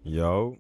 Yo.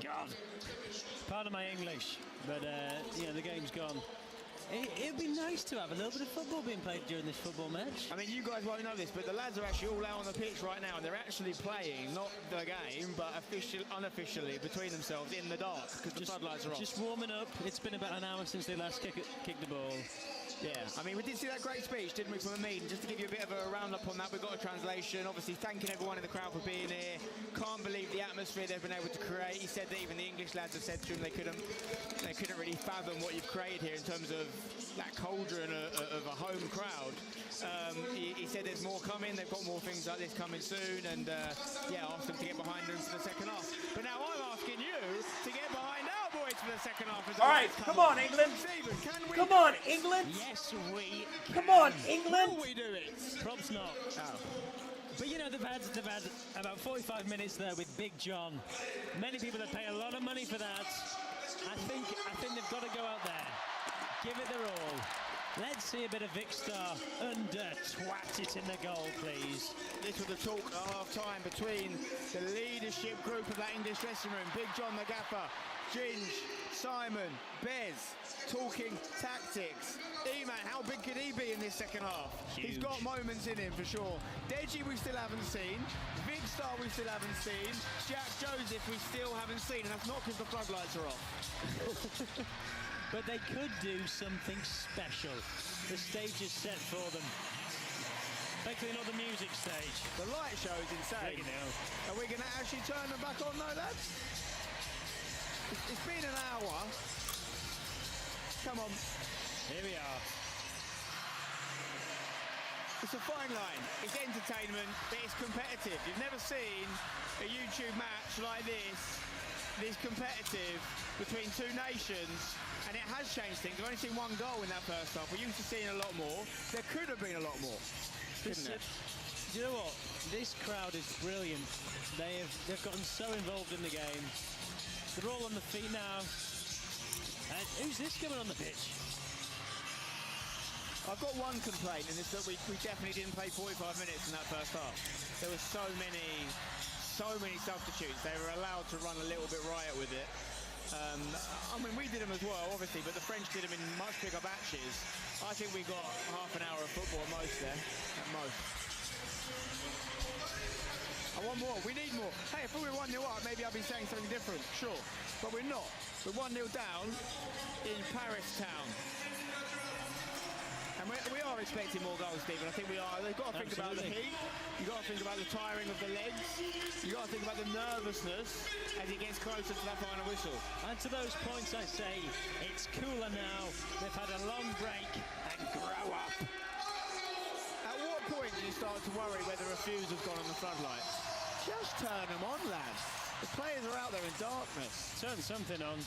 God. Pardon my English, but you know, the game's gone. It'd be nice to have a little bit of football being played during this football match. I mean, you guys won't know this, but the lads are actually all out on the pitch right now, and they're actually playing, not the game, but unofficially between themselves in the dark, because the floodlights are off. Just warming up. It's been about an hour since they last kicked the ball. Yeah, I mean, we did see that great speech, didn't we, from Amin? Just to give you a bit of a roundup on that, we've got a translation. Obviously, thanking everyone in the crowd for being here. Can't believe the atmosphere they've been able to create. He said that even the English lads have said to him they couldn't really fathom what you've created here in terms of that cauldron of a home crowd. He said there's more coming. They've got more things like this coming soon, and yeah, asked them to get behind them for the second half. But now I'm asking you to get behind our boys for the second half. All right, come on, England. Stephen, can we? Come on, England. Yes, we can. Come on, England. Will we do it? Probs not. Oh. But you know, they've had about 45 minutes there with Big John. Many people that pay a lot of money for that. I think they've got to go out there, give it their all. Let's see a bit of Vicstar twat it in the goal, please. This was the talk at half-time between the leadership group of that English dressing room. Big John the gaffer, Ginge, Simon, Bez, talking tactics. E-Man, how big could he be in this second half? Huge. He's got moments in him for sure. Deji we still haven't seen. Vicstar we still haven't seen. Jack Joseph we still haven't seen, and that's not because the floodlights are off. But they could do something special. The stage is set for them. Thankfully not the music stage. The light show is insane. Are we going to actually turn them back on though, lads? It's been an hour. Come on. Here we are. It's a fine line. It's entertainment, but it's competitive. You've never seen a YouTube match like this competitive between two nations, and it has changed things. I've only seen one goal in that first half. We're used to seeing a lot more. There could have been a lot more, couldn't there? Do you know what? This crowd is brilliant. They've gotten so involved in the game. They're all on the feet now. And who's this coming on the pitch? I've got one complaint, and it's that we definitely didn't play 45 minutes in that first half. There were so many substitutes. They were allowed to run a little bit riot with it. I mean, we did them as well, obviously, but the French did them in much bigger batches. I think we got half an hour of football at most there, at most. I want more. We need more. Hey, if we were 1-0 up, maybe I'd be saying something different, sure. But we're not. We're 1-0 down in Paris town. And we are expecting more goals, Stephen. I think we are. They've got to think about the heat. You've got to think about the tiring of the legs. You've got to think about the nervousness as it gets closer to that final whistle. And to those points I say, it's cooler now. They've had a long break and grow up. At what point do you start to worry whether a fuse has gone on the floodlights? Just turn them on, lads. The players are out there in darkness. Turn something on.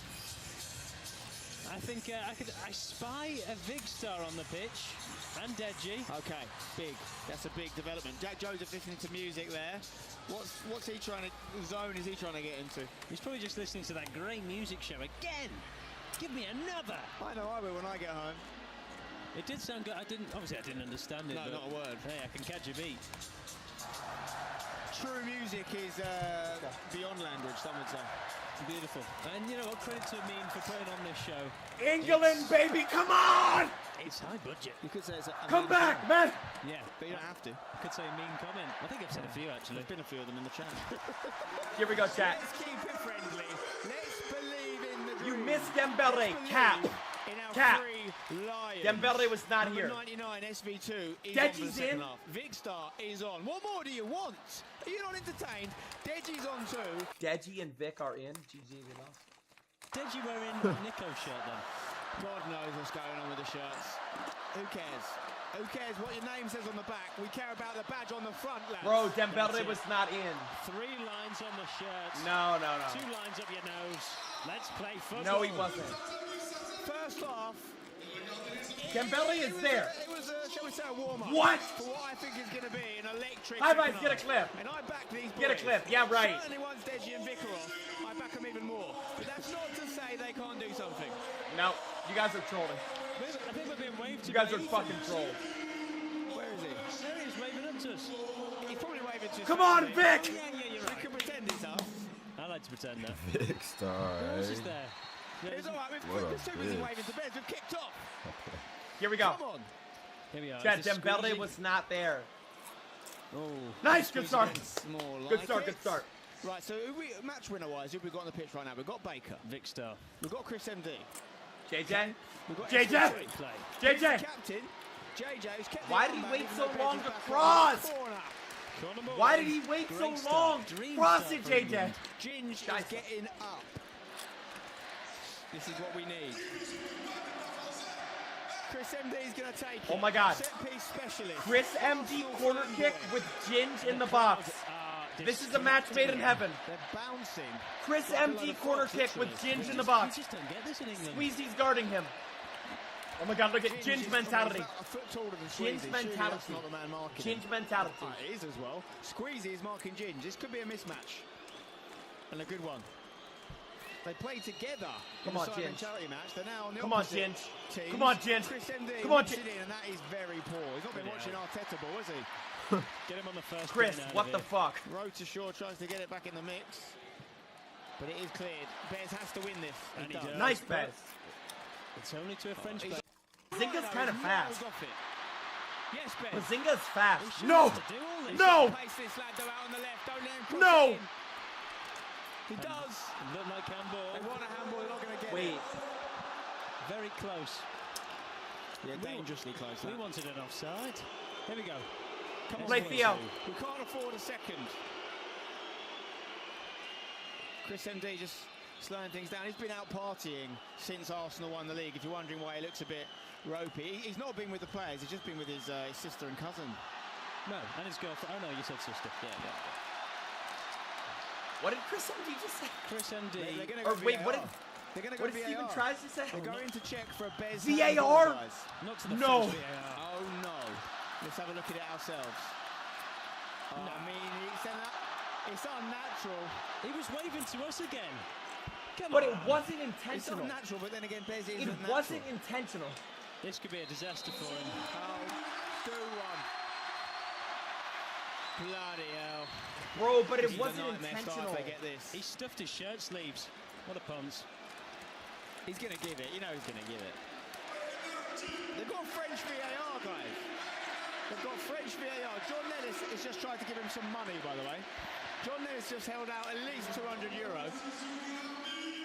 I think I spy a Vicstar on the pitch and Deji. Okay, big. That's a big development. Jack Joseph listening to music there. What's he trying to zone is he trying to get into? He's probably just listening to that great music show again. Give me another. I know I will when I get home. It did sound good. Obviously I didn't understand it. No, but not a word. Hey, I can catch a beat. True music is beyond language, some would say. Beautiful. And you know what? Credit to Amin for putting on this show. England, baby, come on! It's high budget. You could say it's Come back, man! Yeah, but you don't have to. I could say a mean comment. I think I've said a few actually. There's been a few of them in the chat. Here we go, chat. Let's keep it friendly. Let's believe in the dream. You missed Dembele, cap. In our Cap. three lions. Dembele was not Number here. 99 SV2 is Deji's on for the second in. half. Vicstar is on. What more do you want? Are you not entertained? Deji's on too. Deji and Vic are in. GG, we lost. Deji wearing Nico's shirt then? God knows what's going on with the shirts. Who cares? Who cares what your name says on the back? We care about the badge on the front, lads. Bro, Dembele was not in. 3 lines on the shirt. No. 2 lines up your nose. Let's play football. No, he wasn't. First half. Dembele is there. It was shall we say, a warm-up. What? For what I think is going to be an electric. High second fives, get a half. clip. And I back these boys. Get a clip, yeah, right. Certainly once Deji and Vic are off, I back them even more. But that's not to say they can't do something. No, you guys are trolling. I think we're being waved to. You guys are fucking trolls. Where is he? There he is, waving up to us. He's probably waving to us. Come on, Vic! Yeah, you're I right. can pretend it's us. I like to pretend that. Big star. Who else is eh? there? It's all right. What a We're too busy bitch. waving to beds. We've kicked off. Here we go. Come on. Here we are. Chad, Is this Dembele squeezy? was not there. Oh, Nice, good start. More Good like start, it. good start. Right, so match winner wise, who have we got on the pitch right now? We've got Baker. Vic Star. We've got Chris MD. JJ? We've got JJ! SUBCRIBED. Great play. JJ! Captain. JJ who's kept Why it did he on, wait even so though long Benji's to back cross? in the corner. Corner ball. Why did he wait so Great start. long? Dream Cross start it, for JJ. England. Ginge is Tyson. getting up. This is what we need. Chris MD is going to take it. Oh my God. Set piece specialist. Chris MD corner kick with Ginge in the box. This is a match made in heaven. They're bouncing. Chris Like a load MD of corner fox, kick with literally. Ginge in the box. You just don't get this in England. Squeezy's guarding him. Oh my God, look at Ginge Ginge is mentality. about a foot taller than Ginge Squeezy. Surely mentality. that's not the man marking him. Ginge mentality. Oh, it is as well. Squeezy is marking Ginge. This could be a mismatch. And a good one. They play together in Come the on, silent Ginge. charity match. They're now on the Come on, opposite Ginge. teams. Come on, Ginge. Chris MD Come on, whips it Ginge. in, and that is very poor. He's not been Yeah. watching Arteta ball, has he? Get him on the first Chris, pin out what of the here. fuck? Road to Shore tries to get it back in the mix. But it is cleared. Bez has to win this. And he does. does. Nice pass. It's only to a French He's- player. Zinga's kind of He's fast. miles off it. Yes, Bez. Bazinga's fast. He No! shouldn't have to do all this. No! Pace this lad though out on the left. Don't let him cross No! it in. He does. Look like handball. They want a handball. They're not going to get Wait. it. Very close. Yeah, dangerously close. We that. wanted an offside. Here we go. Come on, Play boys. Theo. We can't afford a second. Chris MD just slowing things down. He's been out partying since Arsenal won the league. If you're wondering why he looks a bit ropey, he's not been with the players. He's just been with his sister and cousin. No, and his girlfriend. Oh no, you said sister. Yeah. What did Chris MD just say? Chris MD. They're going to Or go wait, VAR. what did They're going to go what did VAR. Steven tries to say? They're going to check for a Bez VAR? handball, guys. Not to the No. first VAR. Oh no. Let's have a look at it ourselves. Oh, No. I mean, it's unnatural. He was waving to us again. Come But on. it wasn't It's intentional. unnatural, but then again, Bez It isn't wasn't natural. intentional. This could be a disaster for him. Oh, do one. Bloody hell. Bro, but This it is a wasn't nightmare start intentional. if they get this. He stuffed his shirt sleeves. What a punt. He's going to give it. You know he's going to give it. They've got French VAR, guys. They've got French VAR. John Nellis has just tried to give him some money, by the way. John Nellis just held out at least €200.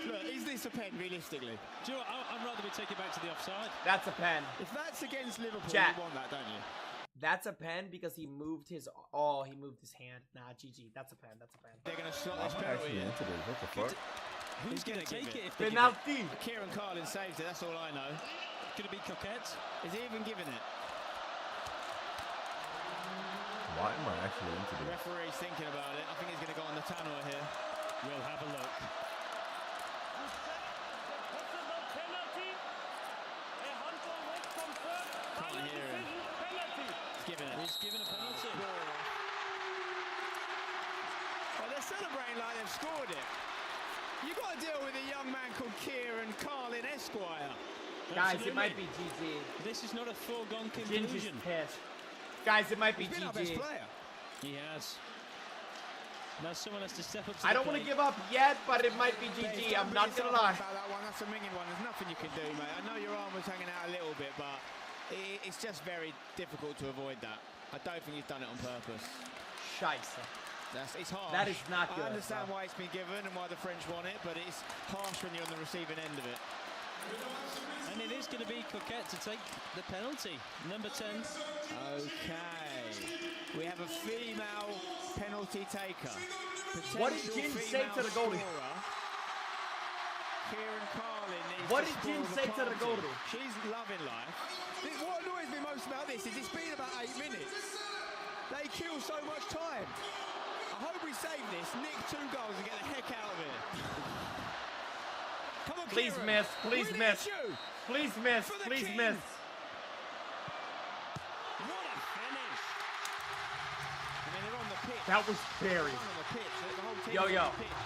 Look, is this a pen, realistically? Do you know what? I'd rather we take it back to the offside. That's a pen. If that's against Liverpool, Jack. you want that, don't you? That's a pen because he moved his he moved his hand. Nah, GG. That's a pen. That's a pen. They're going to slot I'm this penalty actually in. into this. What the fuck? Who's going to give take it? it if they give it? Penalty. Kieran Carlin saves it, that's all I know. Could it be Coquette? Is he even giving it? Why am I actually into The this? referee's thinking about it. I think he's going to go on the tannoy here. We'll have a look. Can't hear him. He's giving it. He's given a penalty. Well, they're celebrating like they've scored it. You've got to deal with a young man called Kieran Carlin Esquire. Guys, it Absolutely. might be GG. This is not a foregone Ginge is conclusion. pissed. Guys, it might be He's been our best GG. player. He has. Now someone has to step up to I the don't want to plate. give up yet, but it might be GG. I'm not gonna lie. About that one, that's a minging one. There's nothing you can do, mate. I know your arm was hanging out a little bit, but it's just very difficult to avoid that. I don't think he's done it on purpose. Scheiße. It's harsh. That is not good, I understand no. why it's been given and why the French want it, but it's harsh when you're on the receiving end of it. And it is going to be Coquette to take the penalty. Number 10. Okay. We have a female penalty taker. What did Potential Ginge say to the goalie? scorer. Kieran Carlin needs What to did score Ginge say to the party. goalie? She's loving life. What annoys me most about this is it's been about 8 minutes. They kill so much time. I hope we save this, nick 2 goals and get the heck out of here. Come on, Please Kieran. miss, please We miss. need you. Please miss. For the Please King. miss. What a finish. I mean, they're on the pitch. That was Barry. They're on the pitch. The whole team Yo, is yo. on the pitch.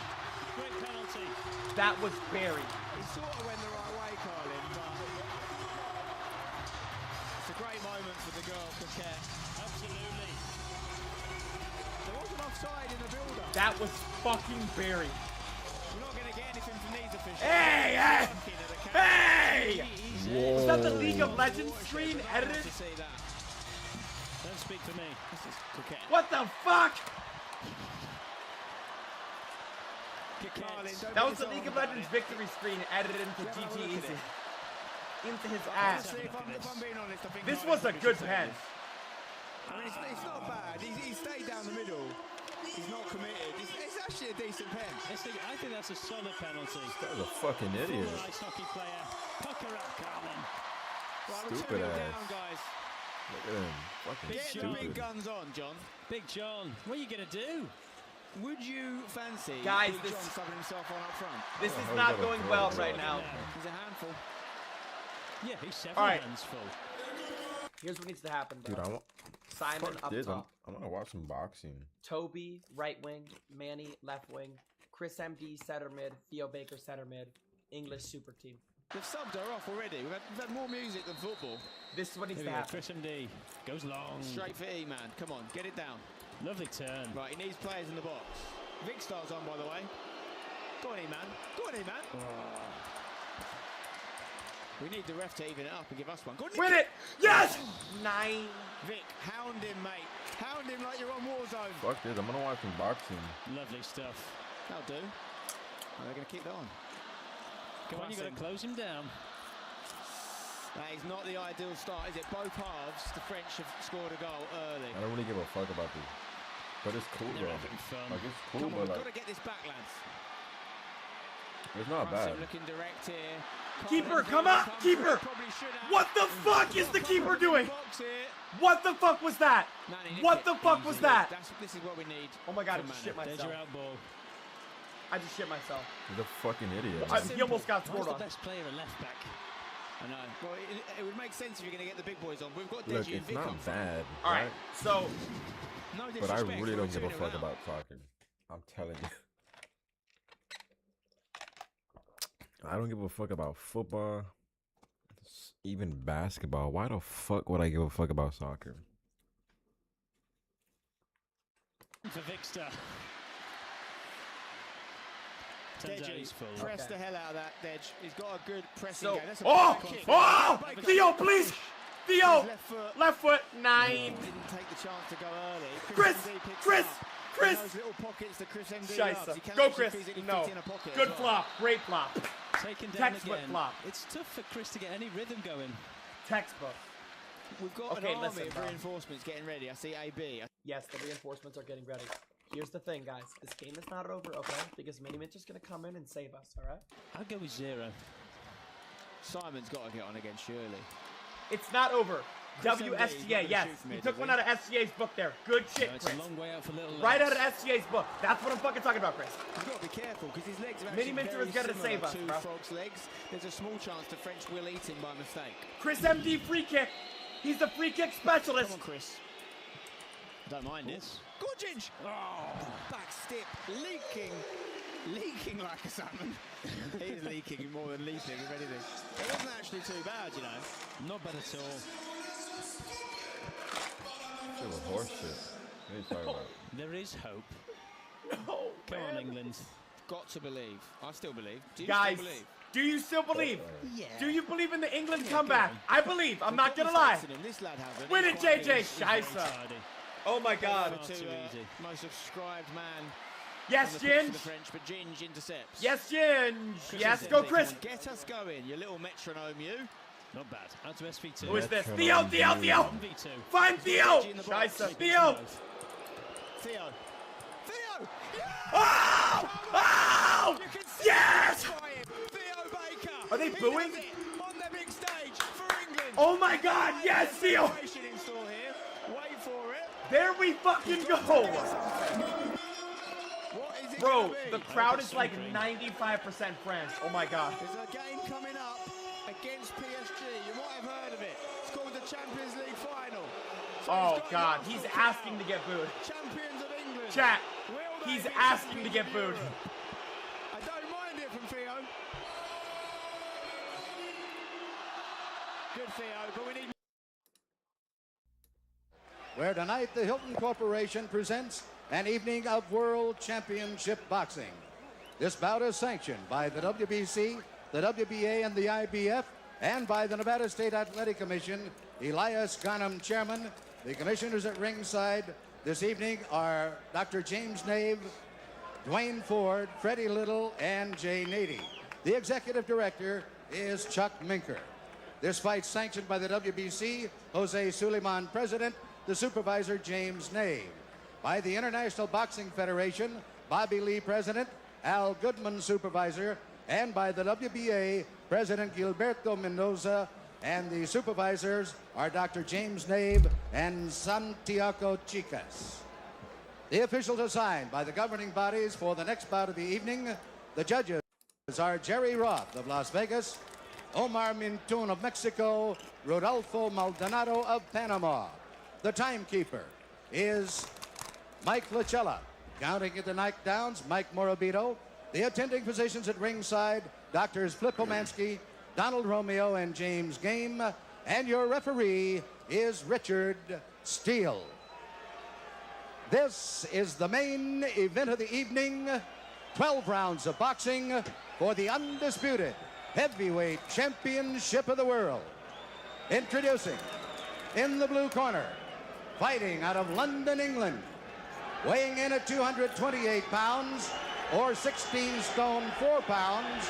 Great penalty. That was Barry. It sort of went the right way, Carlin, but it's a great moment for the girl, Coquette. Absolutely. There wasn't offside in the build-up. That was fucking Barry. Hey! Hey! Hey! Whoa. Is that the League of Legends screen edited? Don't speak for me. This is coquette. What the fuck? Coquette. That was the League of Legends victory screen edited into GG Easy. Into his ass. If I'm being honest, I think This was a good pen. I mean, it's not bad. He stayed down the middle. He's not committed. It's actually a decent pen. I think that's a solid penalty. That was a fucking idiot. Ice hockey player. Pucker up, Carlin. Right, we're Stupid 2-0 ass. down, guys. Look at him. Fucking Get the stupid. big guns on, John. Big John, what are you going to do? Would you fancy Guys, Big this- John subbing himself on up front? This Oh, is how's not that a going throw, well bro? right now. He's a handful. Yeah, he's several All right. hands full. Here's what needs to happen, bro. Dude, Simon fuck up this. top. I'm gonna watch some boxing. Toby, right wing. Manny, left wing. Chris MD, center mid. Theo Baker, center mid. English super team. They've subbed her off already. We've had more music than football. This is what needs Here to we go, happen. Chris MD. Goes long. Straight for E, man. Come on, get it down. Lovely turn. Right, he needs players in the box. Vic Star's on, by the way. Go on, E-man. Go on, E-man. We need the ref to even it up and give us one. Go on, Win it! Yes! 9. Vic, hound him, mate. Hound him like you're on Warzone. Fuck this. I'm gonna watch some boxing. Lovely stuff. That'll do. Oh, they're going to keep that on. Come on, you got to close him down. That is not the ideal start, is it? Both halves, the French have scored a goal early. I don't really give a fuck about this. But it's cool, They're bro. having fun. Like, it's cool, Come on, but we've like, got to get this back, lads. it's not bad. Qasim looking direct here. Keeper, Can't come up! come Keeper! through, probably should have. What the fuck is the keeper doing? Box here. What the fuck was that? Manny, nick What it. the fuck was Easy. that? This is what we need. Oh my god, I from just Manny. shit There's myself. your out ball. I just shit myself. He's a fucking idiot. He almost got Who's scored the on. best player at left back? I know. Well, it would make sense if you're going to get the big boys on. We've got Look, Deji and it's Vic not on. bad, All right, right? so No But I disrespect, really we're don't give a 2-0 fuck down. about soccer. I'm telling you. I don't give a fuck about football. Even basketball. Why the fuck would I give a fuck about soccer? For Victor. Turns out he's Deji, full. press Okay. the hell out of that, Dej. He's got a good pressing So- game. That's a oh, back kick. oh, Back kick. Theo, please, Theo, His left foot. left foot, 9. Didn't take the chance to go early. Chris, MD picks Chris, it up. Chris. In those little pockets that Chris MD loves. He Scheisse. can Go, actually Chris. physically No. fit in a pocket Good as well. flop, great flop. Taken down Textbook again. flop. It's tough for Chris to get any rhythm going. Textbook. We've got Okay, an army listen, of bro. reinforcements getting ready. I see AB. Yes, the reinforcements are getting ready. Here's the thing, guys. This game is not over, okay? Because Mini-Mitch is going to come in and save us, all right? I'll go with 0. Simon's got to get on again, surely. It's not over. Chris MD, he's WSTA, not gonna yes. shoot from He here, took does one he? out of SCA's book there. Good shit, It's Chris. a long way out for little Right out legs. of SCA's book. That's what I'm fucking talking about, Chris. He's got to be careful because his legs are Mini actually Minter very is gonna similar save us, to bro. Frog's legs. There's a small chance the French will eat him by mistake. Chris MD free kick. He's the free kick specialist. Come on, Chris. Don't mind it. Gorginge! Oh, Back step, leaking like a salmon. He's leaking more than leaping, if anything. It wasn't actually too bad, you know. not bad at all. Shit was horse shit. What are you talking about? There is hope. Oh, Come on, man. England. Got to believe. I still believe. Do you Guys, still believe? do you still believe? Yeah. Do you believe in the England Yeah, comeback? go I believe. I'm not gonna lie. This lad hasn't. Win He's it, quite JJ. big. He's very Scheisse. tidy. Oh my God. Over Far to too easy. most subscribed man Yes, on the pitch for Ginge. the French, but Ginge intercepts. Yes, Ginge. Chris Yes, is go, there. Chris. Come on, get us going, you little metronome, you. Not bad. Out to SV2. Who is this? Metronome Theo, Theo, dude. Theo. 1v2. Find Theo. in the box. Scheisse. Theo. Theo. Theo! Oh! Oh! You can see Yes! by him. Theo Baker. Are they He booing? does it on the big stage for England. Oh my God. Yes, Theo. Celebration in store here. Wait for it. There we fucking go. What is it Bro, gonna be? the crowd is like 95% French. Oh my God. There's a game coming up against PSG. You might have heard of it. It's called the Champions League final. So Oh he's got God, lots he's of asking to get booed. Champions of England. Chat, Will they he's be asking to champions get of booed. Europe? I don't mind it from Theo. Good Theo, but we need Where tonight the Hilton Corporation presents an evening of World Championship Boxing. This bout is sanctioned by the WBC, the WBA, and the IBF, and by the Nevada State Athletic Commission. Elias Ghanem, chairman. The commissioners at ringside this evening are Dr. James Nave, Dwayne Ford, Freddie Little, and Jay Nady. The executive director is Chuck Minker. This fight sanctioned by the WBC, Jose Suleiman, president, the supervisor, James Nave. By the International Boxing Federation, Bobby Lee, president, Al Goodman, supervisor, and by the WBA, President Gilberto Mendoza, and the supervisors are Dr. James Nave and Santiago Chicas. The officials assigned by the governing bodies for the next bout of the evening. The judges are Jerry Roth of Las Vegas, Omar Mintun of Mexico, Rodolfo Maldonado of Panama. The timekeeper is Mike Lachella. Counting at the knockdowns, Mike Morabito. The attending physicians at ringside, Doctors Flip Omansky, Donald Romeo, and James Game. And your referee is Richard Steele. This is the main event of the evening. 12 rounds of boxing for the undisputed heavyweight championship of the world. Introducing, in the blue corner, fighting out of London, England, weighing in at 228 pounds, or 16 stone 4 pounds,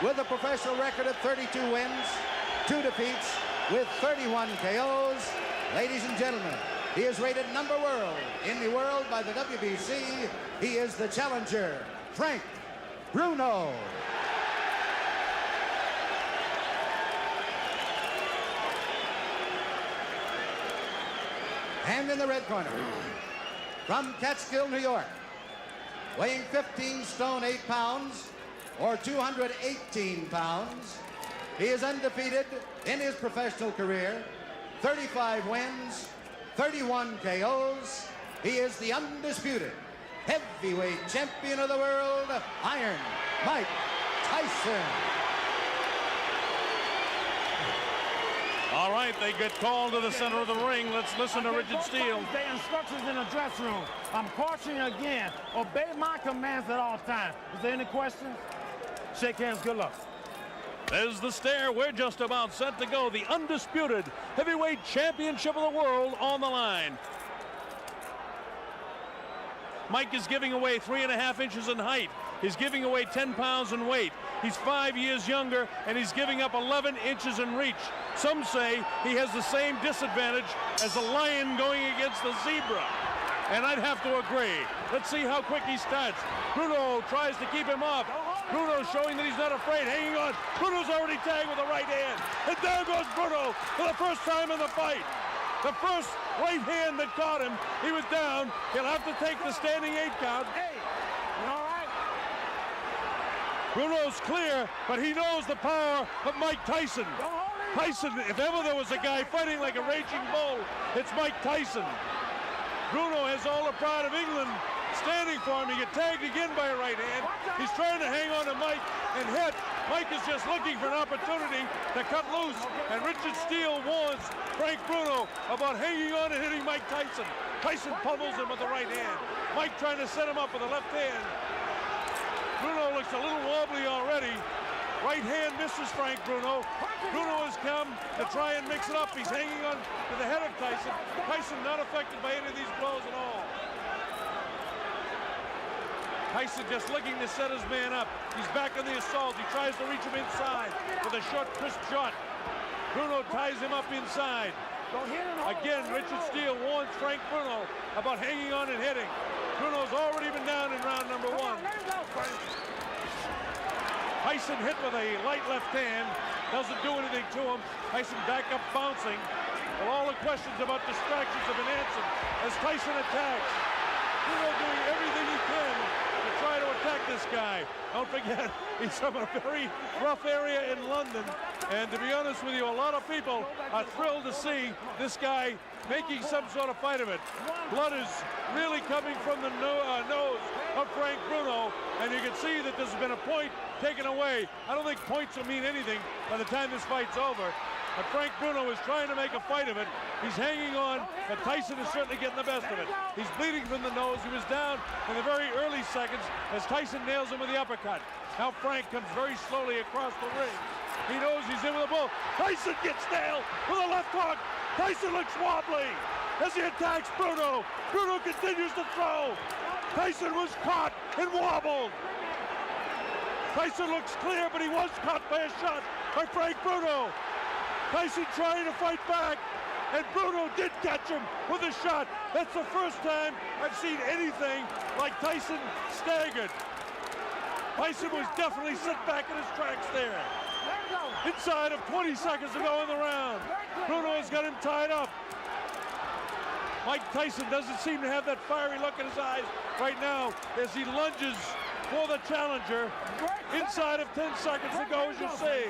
with a professional record of 32 wins, 2 defeats, with 31 KOs. Ladies and gentlemen, he is rated number world in the world by the WBC. He is the challenger, Frank Bruno. And in the red corner, from Catskill, New York, weighing 15 stone 8 pounds, or 218 pounds. He is undefeated in his professional career, 35 wins, 31 KOs. He is the undisputed heavyweight champion of the world, Iron Mike Tyson. All right, they get called to the center of the ring. Let's listen to Richard Steele. The instructions in the dressing room. I'm cautioning you again. Obey my commands at all times. Is there any questions? Shake hands. Good luck. There's the stare. We're just about set to go. The undisputed heavyweight championship of the world on the line. Mike is giving away 3.5 inches in height. He's giving away 10 pounds in weight. He's 5 years younger, and he's giving up 11 inches in reach. Some say he has the same disadvantage as a lion going against the zebra. And I'd have to agree. Let's see how quick he starts. Bruno tries to keep him off. Bruno showing that he's not afraid, hanging on. Bruno's already tagged with the right hand. And down goes Bruno for the first time in the fight. The first right hand that caught him, he was down. He'll have to take the standing 8 count. Hey, you all right? Bruno's clear, but he knows the power of Mike Tyson. Tyson, if ever there was a guy fighting like a raging bull, it's Mike Tyson. Bruno has all the pride of England standing for him. He gets tagged again by a right hand. He's trying to hang on to Mike and hit. Mike is just looking for an opportunity to cut loose. And Richard Steele warns Frank Bruno about hanging on and hitting Mike Tyson. Tyson pummels him with the right hand. Mike trying to set him up with the left hand. Bruno looks a little wobbly already. Right hand misses Frank Bruno. Bruno has come to try and mix it up. He's hanging on to the head of Tyson. Tyson not affected by any of these blows at all. Tyson just looking to set his man up. He's back on the assault. He tries to reach him inside with a short, crisp shot. Bruno ties him up inside. Again, Richard Steele warns Frank Bruno about hanging on and hitting. Bruno's already been down in round number 1. Tyson hit with a light left hand. Doesn't do anything to him. Tyson back up bouncing. Well, all the questions about distractions have been answered as Tyson attacks. Bruno doing everything he can to try to attack this guy. Don't forget, he's from a very rough area in London. And to be honest with you, a lot of people are thrilled to see this guy making some sort of fight of it. Blood is really coming from the nose of Frank Bruno, and you can see that there's been a point taken away. I don't think points will mean anything by the time this fight's over. And Frank Bruno is trying to make a fight of it. He's hanging on, and Tyson is certainly getting the best of it. He's bleeding from the nose. He was down in the very early seconds as Tyson nails him with the uppercut. Now Frank comes very slowly across the ring. He knows he's in with a bull. Tyson gets nailed with a left hook. Tyson looks wobbly as he attacks Bruno. Bruno continues to throw. Tyson was caught and wobbled. Tyson looks clear, but he was caught by a shot by Frank Bruno. Tyson trying to fight back, and Bruno did catch him with a shot. That's the first time I've seen anything like Tyson staggered. Tyson was definitely set back in his tracks there. Inside of 20 seconds to go in the round. Bruno has got him tied up. Mike Tyson doesn't seem to have that fiery look in his eyes right now as he lunges for the challenger. Inside of 10 seconds to go, as you see.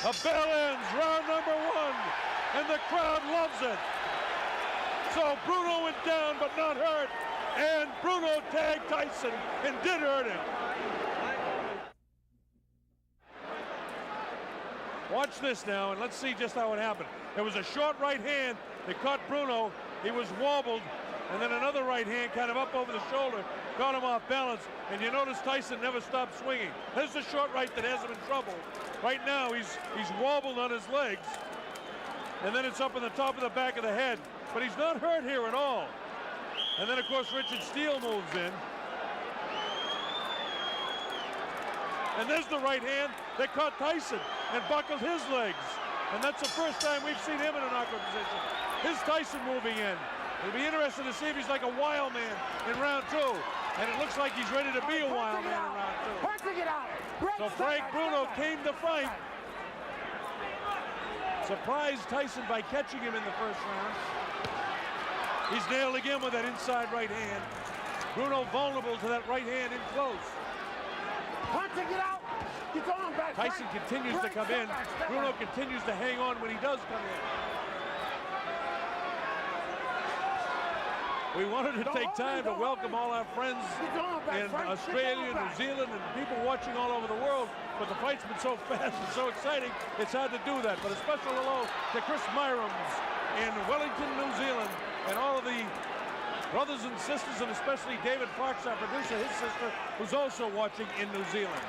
A bell ends round number 1, and the crowd loves it. So Bruno went down but not hurt, and Bruno tagged Tyson and did hurt him. Watch this now, and let's see just how it happened. There was a short right hand that caught Bruno. He was wobbled, and then another right hand kind of up over the shoulder got him off balance, and you notice Tyson never stopped swinging. There's the short right that has him in trouble. Right now, he's wobbled on his legs, and then it's up in the top of the back of the head, but he's not hurt here at all. And then, of course, Richard Steele moves in. And there's the right hand that caught Tyson and buckled his legs. And that's the first time we've seen him in an awkward position. Here's Tyson moving in. It'll be interesting to see if he's like a wild man in round 2. And it looks like he's ready to be a wild man in round 2. So Frank Bruno came to fight. Surprised Tyson by catching him in the first round. He's nailed again with that inside right hand. Bruno vulnerable to that right hand in close. Tyson continues to come in. Bruno continues to hang on when he does come in. We wanted to take time to welcome all our friends in Australia, New Zealand, and people watching all over the world, but the fight's been so fast and so exciting, it's hard to do that. But a special hello to Chris Myrams in Wellington, New Zealand, and all of the brothers and sisters, and especially David Fox, our producer, his sister, who's also watching in New Zealand.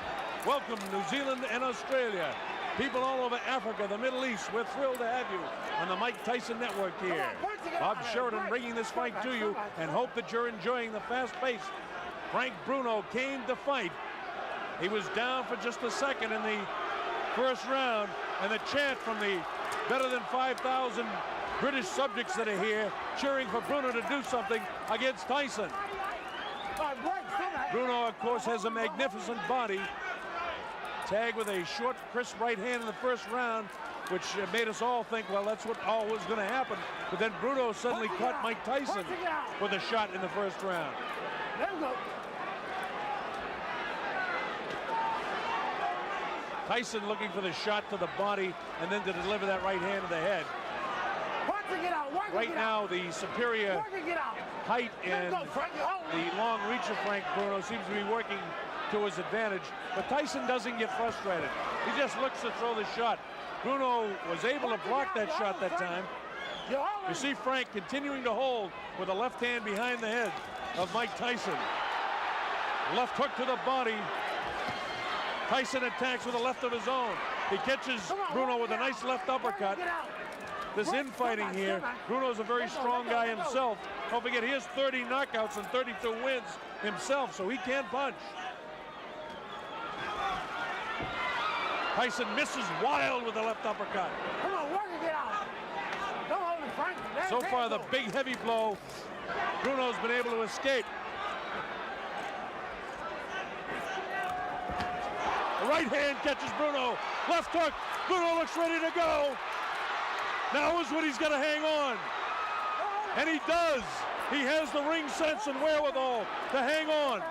Welcome, New Zealand and Australia. People all over Africa, the Middle East, we're thrilled to have you on the Mike Tyson Network here. Bob Sheridan bringing this fight to you, and hope that you're enjoying the fast pace. Frank Bruno came to fight. He was down for just a second in the first round, and the chant from the better than 5,000 British subjects that are here cheering for Bruno to do something against Tyson. Bruno, of course, has a magnificent body. Tagged with a short, crisp right hand in the first round, which made us all think, well, that's what all was going to happen. But then Bruno suddenly caught Mike Tyson with a shot in the first round. Tyson looking for the shot to the body and then to deliver that right hand to the head. Right now, the superior height and the long reach of Frank Bruno seems to be working to his advantage, but Tyson doesn't get frustrated. He just looks to throw the shot. Bruno was able to block that shot that time. You see Frank continuing to hold with a left hand behind the head of Mike Tyson. Left hook to the body. Tyson attacks with a left of his own. He catches Bruno with a nice left uppercut. This infighting here, Bruno's a very strong guy himself. Don't forget, he has 30 knockouts and 32 wins himself, so he can punch. Tyson misses wild with the left uppercut. So far, the big heavy blow, Bruno's been able to escape. The right hand catches Bruno. Left hook. Bruno looks ready to go. Now is when he's got to hang on. And he does. He has the ring sense and wherewithal to hang on.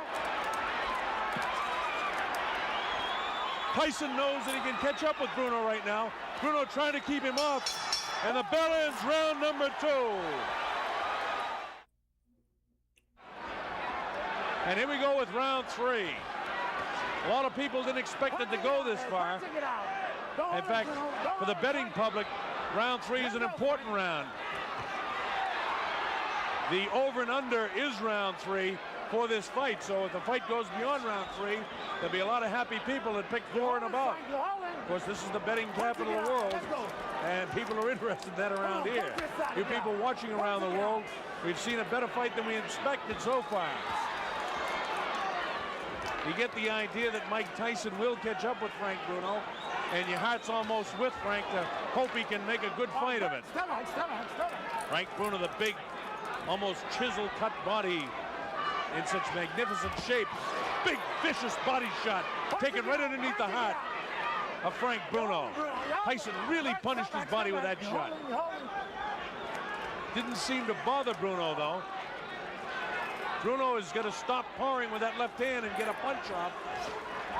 Tyson knows that he can catch up with Bruno right now. Bruno trying to keep him up. And the bell ends round number 2. And here we go with round 3. A lot of people didn't expect it to go this far. In fact, for the betting public, round 3 is an important round. The over and under is round 3 for this fight. So if the fight goes beyond round 3, there'll be a lot of happy people that pick 4 and above. Of course, this is the betting capital of the world, and people are interested in that around here. You people watching around the world, we've seen a better fight than we expected so far. You get the idea that Mike Tyson will catch up with Frank Bruno, and your heart's almost with Frank to hope he can make a good fight of it. Frank Bruno, the big, almost chisel-cut body in such magnificent shape. Big, vicious body shot, taken right underneath the heart of Frank Bruno. Tyson really punished his body with that shot. Didn't seem to bother Bruno, though. Bruno is going to stop pouring with that left hand and get a punch off.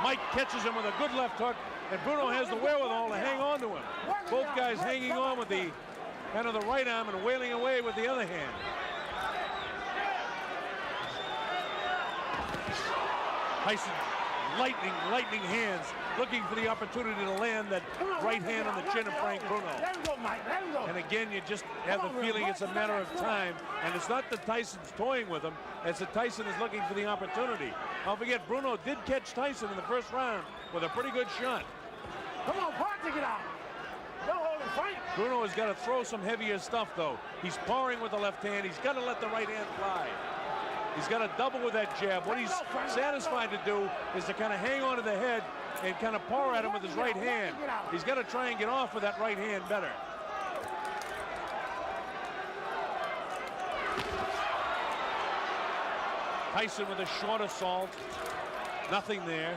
Mike catches him with a good left hook, and Bruno has the wherewithal to hang on to him. Both guys hanging on with the kind of the right arm and wailing away with the other hand. Tyson, lightning hands, looking for the opportunity to land that right hand on the chin of Frank Bruno. And again, you just have the feeling it's a matter of time. And it's not that Tyson's toying with him, it's that Tyson is looking for the opportunity. Don't forget, Bruno did catch Tyson in the first round with a pretty good shot. Come on, Park, it out. Don't hold him, Frank. Bruno has got to throw some heavier stuff, though. He's powering with the left hand. He's got to let the right hand fly. He's got to double with that jab. What he's satisfied to do is to kind of hang on to the head and kind of power at him with his right hand. He's got to try and get off with that right hand better. Tyson with a short assault. Nothing there.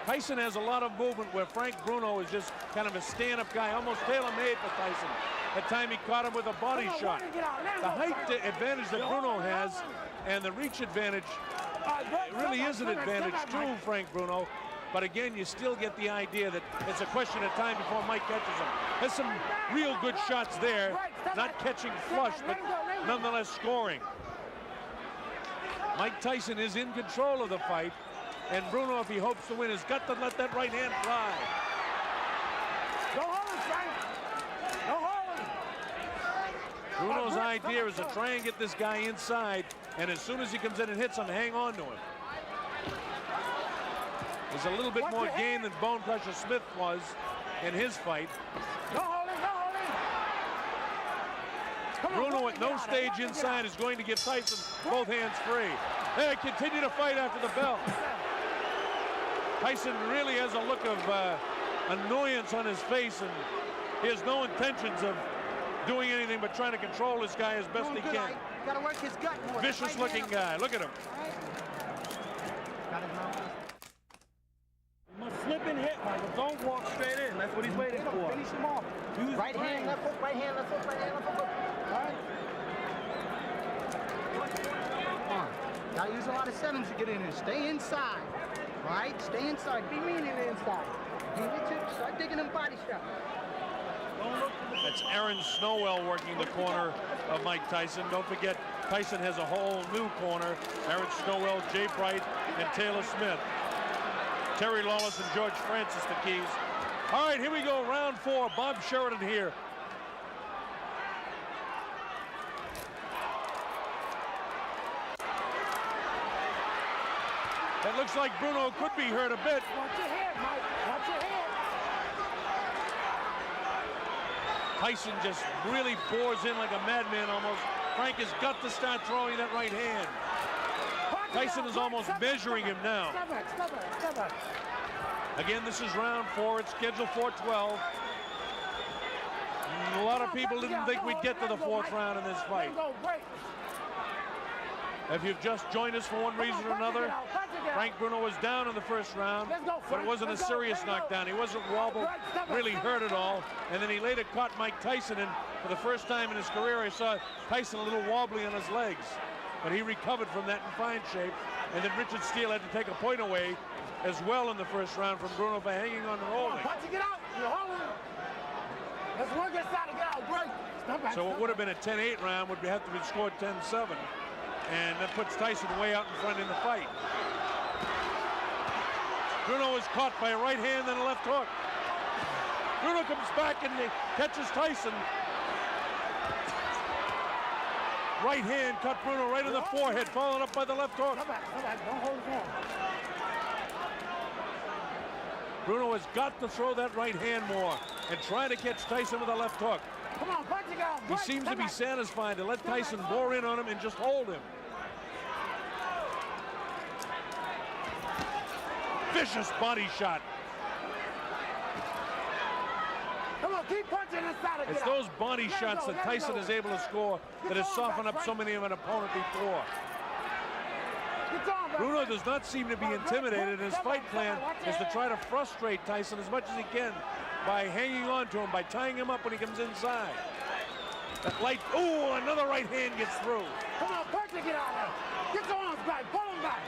Tyson has a lot of movement where Frank Bruno is just kind of a stand-up guy, almost tailor-made for Tyson. That time he caught him with a body shot. The height advantage that Bruno has and the reach advantage, it really is an advantage to Frank Bruno. But again, you still get the idea that it's a question of time before Mike catches him. There's some real good shots there, not catching flush, but nonetheless scoring. Mike Tyson is in control of the fight, and Bruno, if he hopes to win, has got to let that right hand fly. Don't hold him, Frank. Don't hold him. Bruno's idea is to try and get this guy inside, and as soon as he comes in and hits him, hang on to him. There's a little bit more game than Bone Crusher Smith was in his fight. Don't hold him, don't hold him. Bruno at no stage inside is going to give Tyson both hands free. They continue to fight after the bell. Tyson really has a look of annoyance on his face, and he has no intentions of doing anything but trying to control this guy as best he can. Gotta work his gut more. Vicious looking guy. Look at him. You must slip and hit, Michael. Don't walk straight in. That's what he's waiting for. Finish him off. Right hand, left hook, right hand, left hook, right hand, left hook. All right. Come on. Gotta use a lot of sevens to get in there. Stay inside. All right? Stay inside. Be mean in the inside. Start digging them body shots. That's Aaron Snowell working the corner of Mike Tyson. Don't forget, Tyson has a whole new corner. Aaron Snowell, Jay Bright, and Taylor Smith. Terry Lawless and George Francis the keys. All right, here we go, round 4. Bob Sheridan here. It looks like Bruno could be hurt a bit. Watch your head, Mike. Watch your head. Tyson just really pours in like a madman almost. Frank has got to start throwing that right hand. Tyson is almost measuring him now. Again, this is round 4. It's scheduled for 12. A lot of people didn't think we'd get to the 4th round in this fight. If you've just joined us for one reason or another, Frank Bruno was down in the first round, but it wasn't a serious knockdown. He wasn't wobbled, really hurt at all. And then he later caught Mike Tyson, and for the first time in his career, I saw Tyson a little wobbly on his legs. But he recovered from that in fine shape. And then Richard Steele had to take a point away as well in the first round from Bruno for hanging on and holding. So what would have been a 10-8 round would have to be scored 10-7. And that puts Tyson way out in front in the fight. Bruno is caught by a right hand and a left hook. Bruno comes back and catches Tyson. Right hand cut Bruno right in the forehead, followed up by the left hook. Come back, don't hold his hand. Bruno has got to throw that right hand more and try to catch Tyson with a left hook. Come on, punch it out. He seems to be satisfied to let Tyson bore in on him and just hold him. Vicious body shot. Come on, keep punching inside of It's those body shots that Tyson is able to score that has softened up so many of an opponent before. Bruno does not seem to be intimidated. His fight plan is to try to frustrate Tyson as much as he can by hanging on to him, by tying him up when he comes inside. That light, ooh, another right hand gets through. Come on, punch it, get out there. Get your arms back, pull them back.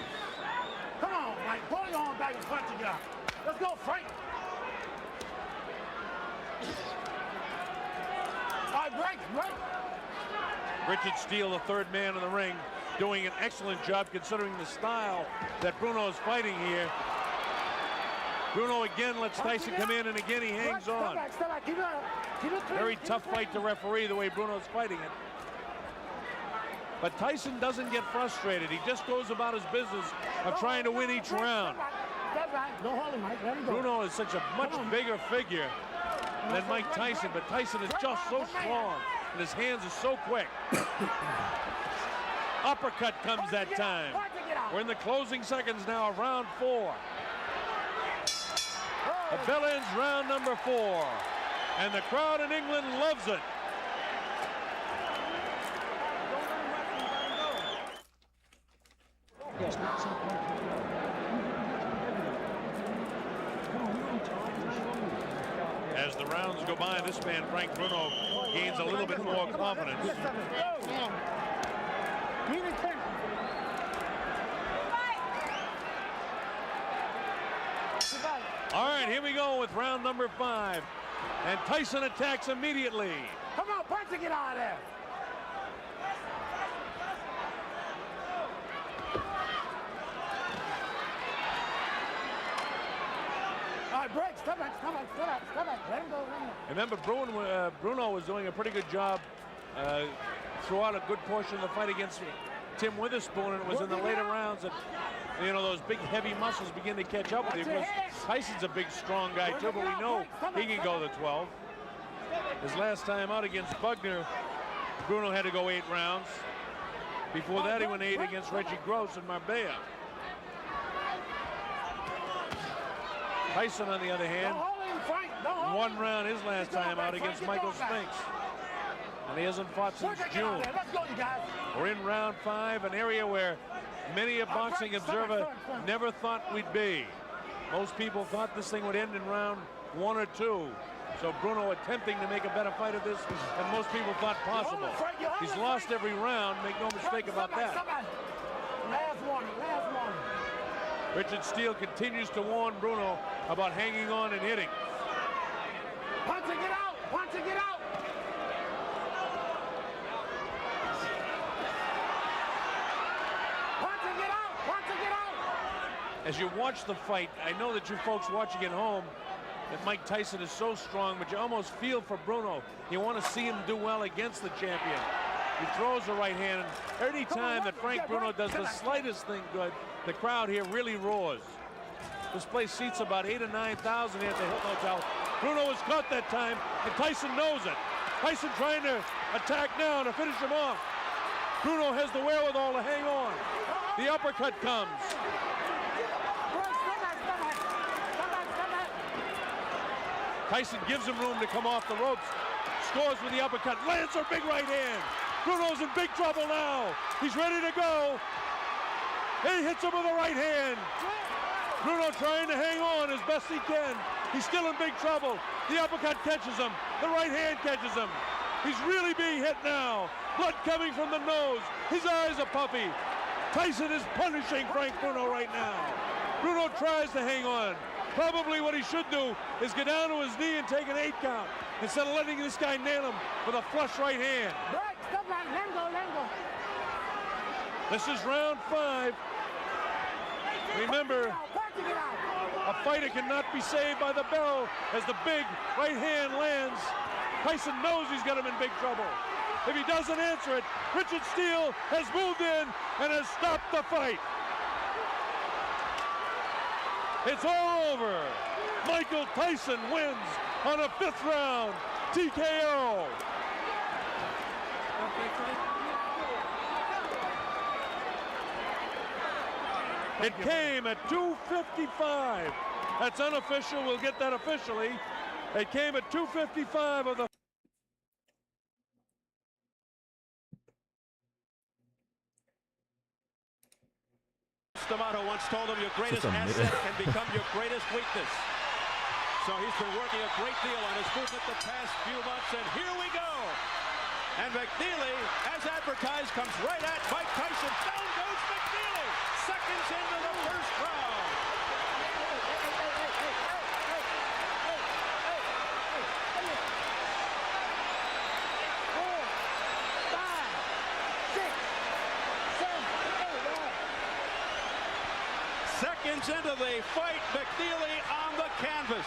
Come on, Mike, pull your arms back and punch it, get out. Let's go, Frank. All right, break. Richard Steele, the third man in the ring, doing an excellent job considering the style that Bruno is fighting here. Bruno again lets Tyson come in, and again he hangs on. Very tough fight to referee the way Bruno's fighting it. But Tyson doesn't get frustrated. He just goes about his business of trying to win each round. Bruno is such a much bigger figure than Mike Tyson, but Tyson is just so strong, and his hands are so quick. Uppercut comes that time. We're in the closing seconds now of round 4. The bell ends round number 4, and the crowd in England loves it. As the rounds go by, this man, Frank Bruno, gains a little bit more confidence. All right, here we go with round number 5. And Tyson attacks immediately. Come on, punch it, get out of there. All right, break, step back. Let him go. Remember, Bruno was doing a pretty good job throughout a good portion of the fight against Tim Witherspoon, and it was in the later rounds that, you know, those big heavy muscles begin to catch up with you. Because Tyson's a big, strong guy too, but we know he can go to 12. His last time out against Bugner, Bruno had to go 8 rounds. Before that, he went 8 against Reggie Gross in Marbella. Tyson, on the other hand, 1 round his last time out against Michael Spinks. And he hasn't fought since June. We're in round 5, an area where many a boxing observer never thought we'd be. Most people thought this thing would end in round 1 or 2. So Bruno attempting to make a better fight of this than most people thought possible. He's lost every round, make no mistake about that. Last warning. Richard Steele continues to warn Bruno about hanging on and hitting. Punch it, get out. As you watch the fight, I know that you folks watching at home, that Mike Tyson is so strong, but you almost feel for Bruno. You want to see him do well against the champion. He throws the right hand, and every time that Frank Bruno does the slightest thing good, the crowd here really roars. This place seats about 8,000 or 9,000 here at the Hilton Hotel. Bruno was caught that time, and Tyson knows it. Tyson trying to attack now to finish him off. Bruno has the wherewithal to hang on. The uppercut comes. Tyson gives him room to come off the ropes. Scores with the uppercut. Lands a big right hand. Bruno's in big trouble now. He's ready to go. He hits him with a right hand. Bruno trying to hang on as best he can. He's still in big trouble. The uppercut catches him. The right hand catches him. He's really being hit now. Blood coming from the nose. His eyes are puffy. Tyson is punishing Frank Bruno right now. Bruno tries to hang on. Probably what he should do is get down to his knee and take an 8 count instead of letting this guy nail him with a flush right hand. Stop back, let him go. This is round 5. Remember, A fighter cannot be saved by the bell as the big right hand lands. Tyson knows he's got him in big trouble. If he doesn't answer it, Richard Steele has moved in and has stopped the fight. It's all over. Michael Tyson wins on a 5th round TKO. It came at 2:55. That's unofficial. We'll get that officially. It came at 2:55 of the. D'Amato once told him your greatest asset can become your greatest weakness. So he's been working a great deal on his movement the past few months, and here we go. And McNeely, as advertised, comes right at Mike Tyson. Down goes McNeely, seconds into the 1st round. Seconds into the fight, McNeely on the canvas.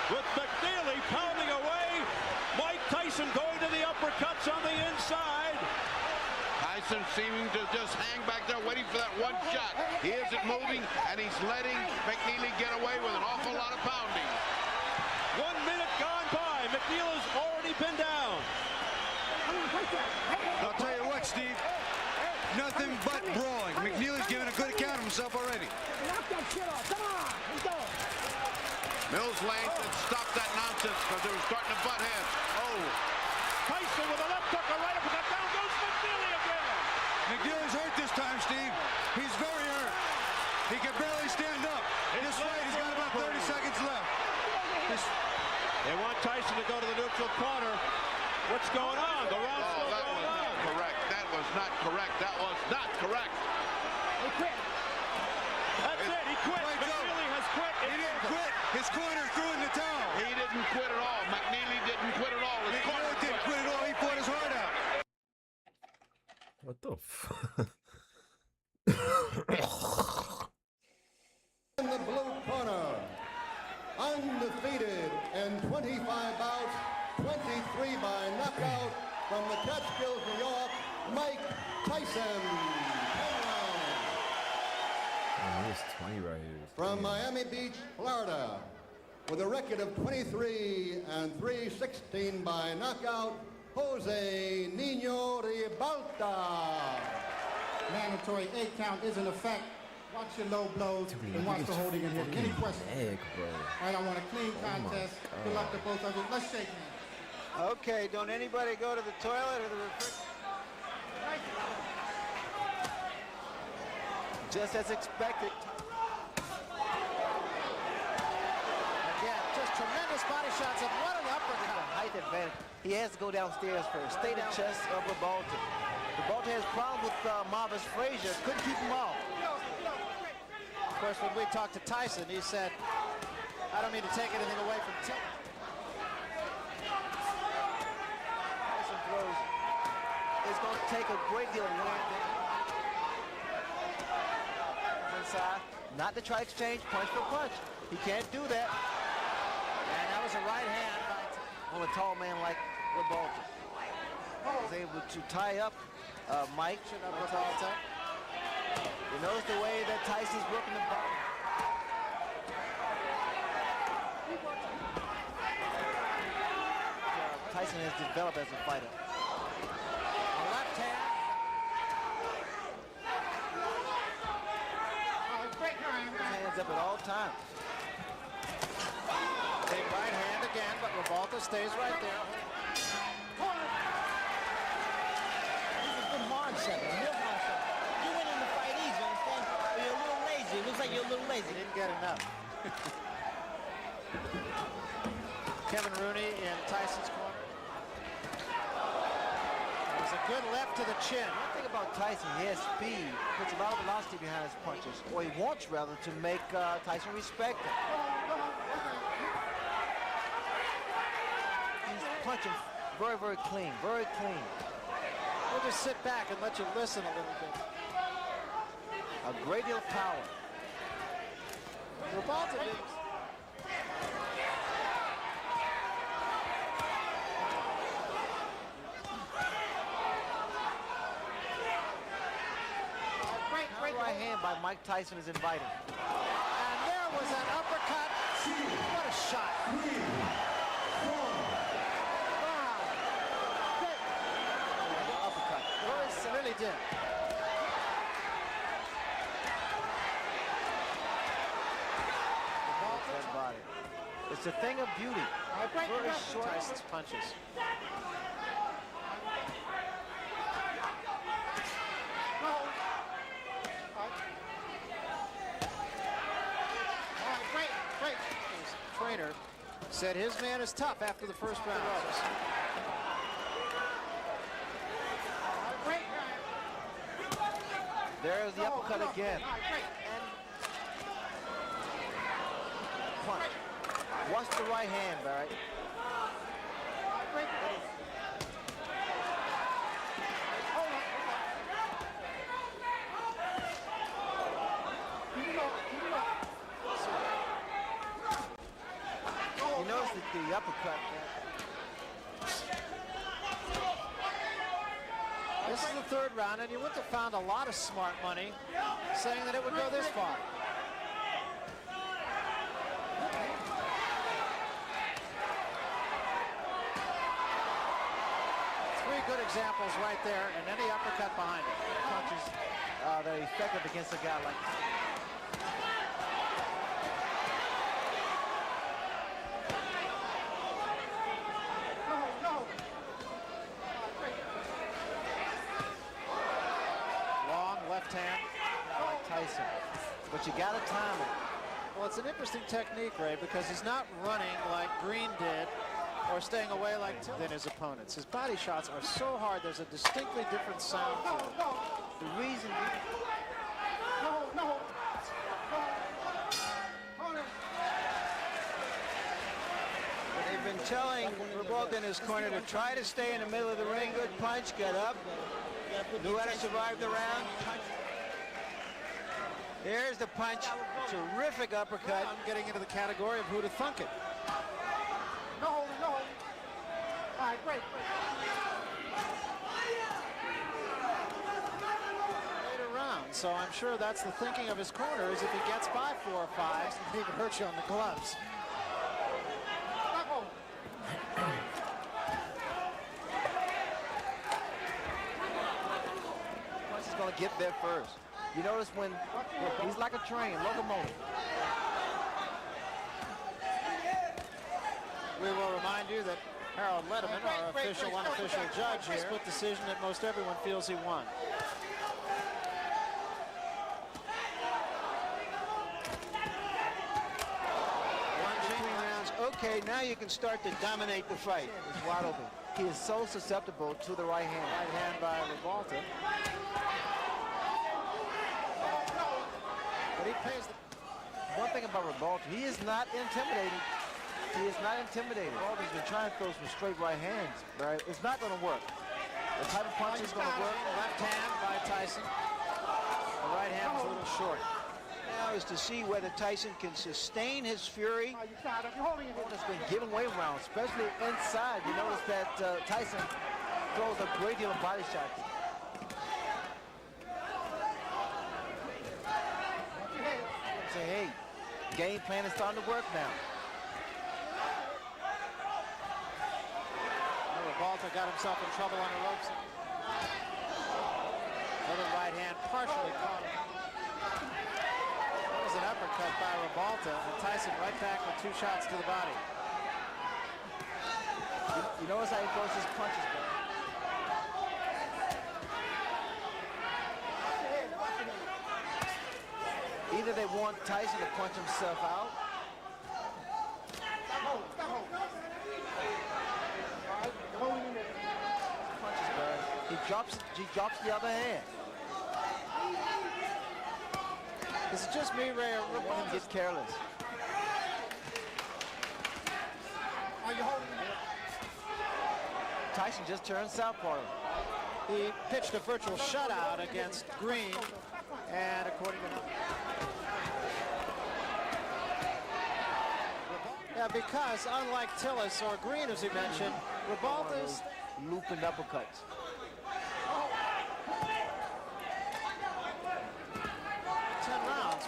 With McNeely pounding away, Mike Tyson going to the uppercuts on the inside. Tyson seeming to just hang back there waiting for that one shot. He isn't moving, and he's letting McNeely get away with an awful lot of pounding. 1 minute gone by. McNeely's already been down. I'll tell you what, Steve. Nothing but brawling. McNeely's giving a good account of himself already. Knock that shit off. Come on. Let's go. Mills Lane said stop that nonsense because they were starting to butt heads. Oh. Tyson with a left hook, a right uppercut. Down goes McNeely again. McNeely's hurt this time, Steve. He's very hurt. He can barely stand up. This fight, he's got about 30 seconds left. They want Tyson to go to the neutral corner. What's going on? The round's still that going was on. not correct. That was not correct. That was not correct. He quit. That's it. He quit. Right, McNeely has quit. He didn't quit. His corner threw in the towel. He didn't quit at all. McNeely didn't quit at all. His corner McNeely didn't quit at all. He fought his heart out. What the fuck? In the blue corner, undefeated in 25 bouts, 23 by knockout, from the Catskills, New York, Mike Tyson. 10 rounds. Oh, he's 20 right here. From Miami Beach, Florida, with a record of 23 and 3/16 by knockout, Jose Nino Ribalta. Mandatory 8 count is in effect. Watch your low blows and watch the holding and hitting. Any questions? Egg, bro. All right, I want a clean contest. Good luck to both of you. Let's shake hands. Okay, don't anybody go to the toilet or the refrigerator? Just as expected. Again, just tremendous body shots and what an uppercut. Height advantage. He has to go downstairs first. Stay down. Chest of Ribalta. Ribalta has problems with Marvis Frazier. Couldn't keep him off. Of course, when we talked to Tyson, he said, I don't mean to take anything away from Tim. Tyson throws. It's going to take a great deal of wear down. Inside. Not to try exchange punch for punch. He can't do that. And that was a right hand by On a tall man like Ribalta. Was able to tie up Mike. Ribalta. You notice the way that Tyson's working the body. Tyson has developed as a fighter. A left hand. Oh, great hand. Hands up at all times. Big right hand again, but Ribalta stays right there. This is good mindset, real mindset. You went in the fight easy, understand? You're a little lazy. It looks like you're a little lazy. Didn't get enough. Kevin Rooney in Tyson's corner. There's a Good left to the chin. One thing about Tyson, he has speed, puts a lot of velocity behind his punches, or he wants rather to make Tyson respect him. He's punching very, very clean, very clean. We'll just sit back and let you listen a little bit. A great deal of power. Rebalta Right hand by Mike Tyson is inviting. And there was an uppercut. What a shot. Wow. Uppercut. Really did. Body. It's a thing of beauty. Very short. Tyson's punches. Great. His trainer said his man is tough after the first round. There's the uppercut again. Punch. Watch the right hand, Barry. You notice that the uppercut. This is the third round, and you wouldn't have found a lot of smart money saying that it would go this far. Three good examples right there, and any uppercut behind it. Punches that are effective against a guy like left hand like Tyson, but you gotta time it. Well, it's an interesting technique, Ray, because he's not running like Green did or staying away like than his opponents. His body shots are so hard, there's a distinctly different sound to it. The reason they've been telling Rebalta in his corner to try to stay in the middle of the ring. Good punch, get up. Knew how to survive the round. Here's the punch. Terrific uppercut. I'm getting into the category of who to thunk it. No. All right, great. Later round, so I'm sure that's the thinking of his corner, is if he gets by 4 or 5, he can hurt you on the gloves. Punch is going to get there first. You notice when he's like a train, locomotive. We will remind you that Harold Letterman, our official, unofficial judge here, split decision that most everyone feels he won. 1 between rounds. Okay, now you can start to dominate the fight. It's wide open. He is so susceptible to the right hand. Right hand by Rebalta. But he pays the... One thing about Rebalta, he is not intimidating. He is not intimidated. Rebalta's been trying to throw some straight right hands, right? It's not going to work. The type of punch is going to work. Left hand by Tyson. The right hand was a little short. Now is to see whether Tyson can sustain his fury. Opponent's been giving away rounds, especially inside. You notice that Tyson throws a great deal of body shots. Say, hey, game plan is starting to work now. Rebalta got himself in trouble on the ropes. Another right hand partially caught him. That was an uppercut by Rebalta, and Tyson right back with 2 shots to the body. You notice how he throws his punches back. Either they want Tyson to punch himself out. Punches, Barry. He drops the other hand. Is it just me, Ray, or Rabalta gets careless? Are you holding it? Tyson just turned southpaw. He pitched a virtual shutout against Green, and according to yeah, because unlike Tillis or Green, as he mentioned, Rabalta's looping uppercuts.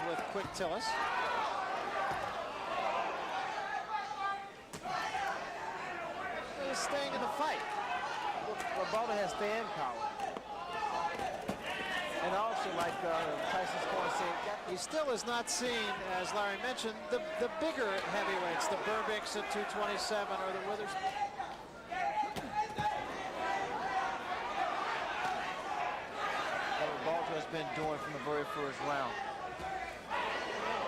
With quick Tillis. He's staying in the fight. Rabalta has stand power. And also, like Tyson's going to say, he still is not seen, as Larry mentioned, the bigger heavyweights, the Burbicks at 227 or the Withers. What Rabalta has been doing from the very first round.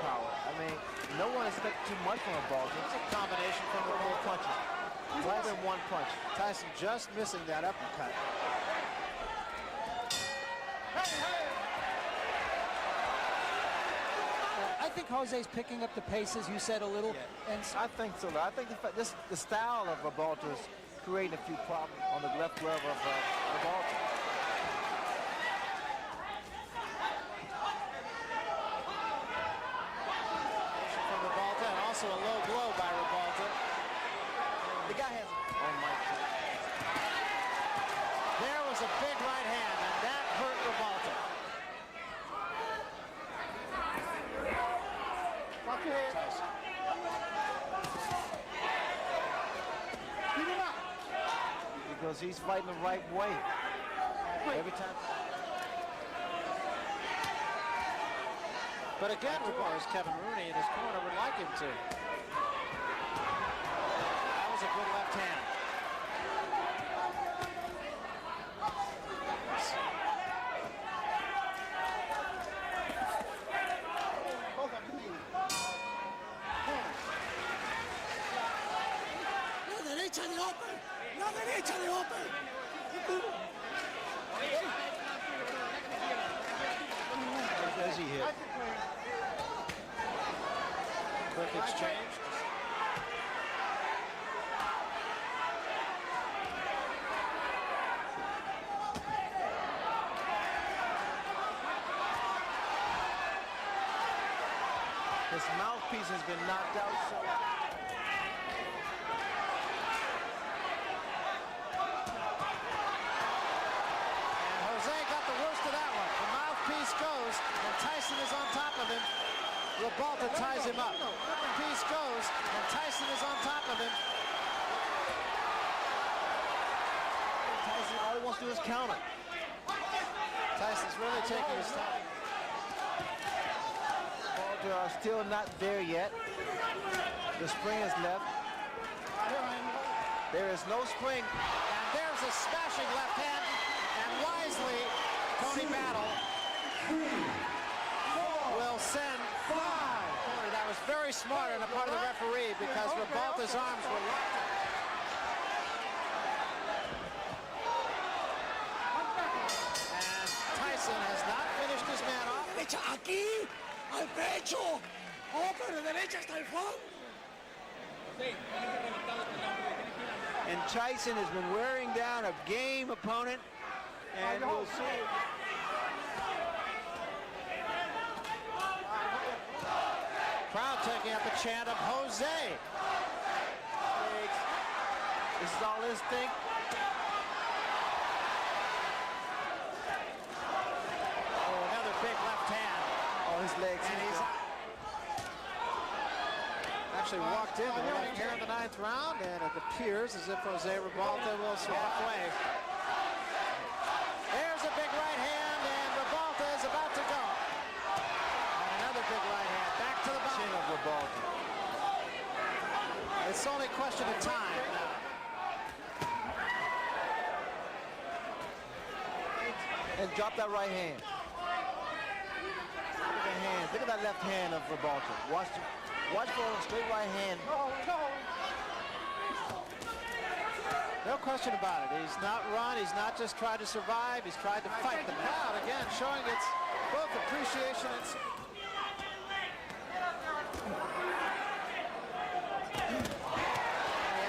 I mean, no one expected too much from Rabalta. It's a combination from the full punches. More than one punch. Tyson just missing that uppercut. I think Jose's picking up the pace, as you said, a little. Yeah. And I think so. I think the style of Rabalta is creating a few problems on the left glove of Rabalta. A low blow by Rabalta. The guy has. Oh my God. There was a big right hand, and that hurt Rabalta. Watch your head. Keep him up. Because he's fighting the right way. Every time. But again, requires Kevin Rooney in his corner would like him to. That was a good left hand. La derecha de Hopper. La derecha de Hopper. Does he hit? Quick exchange. His mouthpiece has been knocked out. So. And Jose got the worst of that one. The mouthpiece goes, and Tyson is on top of him. Rabalta ties him up. Piece goes, and Tyson is on top of him. Tyson, all he wants to do is counter. Tyson's really taking his time. Rabalta are still not there yet. The spring is left. There is no spring. And there's a smashing left hand, and wisely, Tony Battle will send five. That was very smart on the part of the referee because Rabalta's arms were locked. And Tyson has not finished his man off. Derecha aquí, al pecho. Hopper, de derecha hasta el fondo. And Tyson has been wearing down a game opponent, and we'll see. Crowd taking up a chant of Jose. This is all instinct. Oh, another big left hand. Oh, his legs. And he's actually walked in here in the 9th round, and it appears as if Jose Rabalta will swap away. There's a big right hand, and Rabalta is about to go. And another big right hand, back to the bottom. Of Rabalta. It's only a question of time now. And drop that right hand. Look at the hand. Look at that left hand of Rabalta. Watch for a straight right hand. No question about it. He's not run. He's not just tried to survive. He's tried to fight. The crowd, again, showing its both appreciation and... He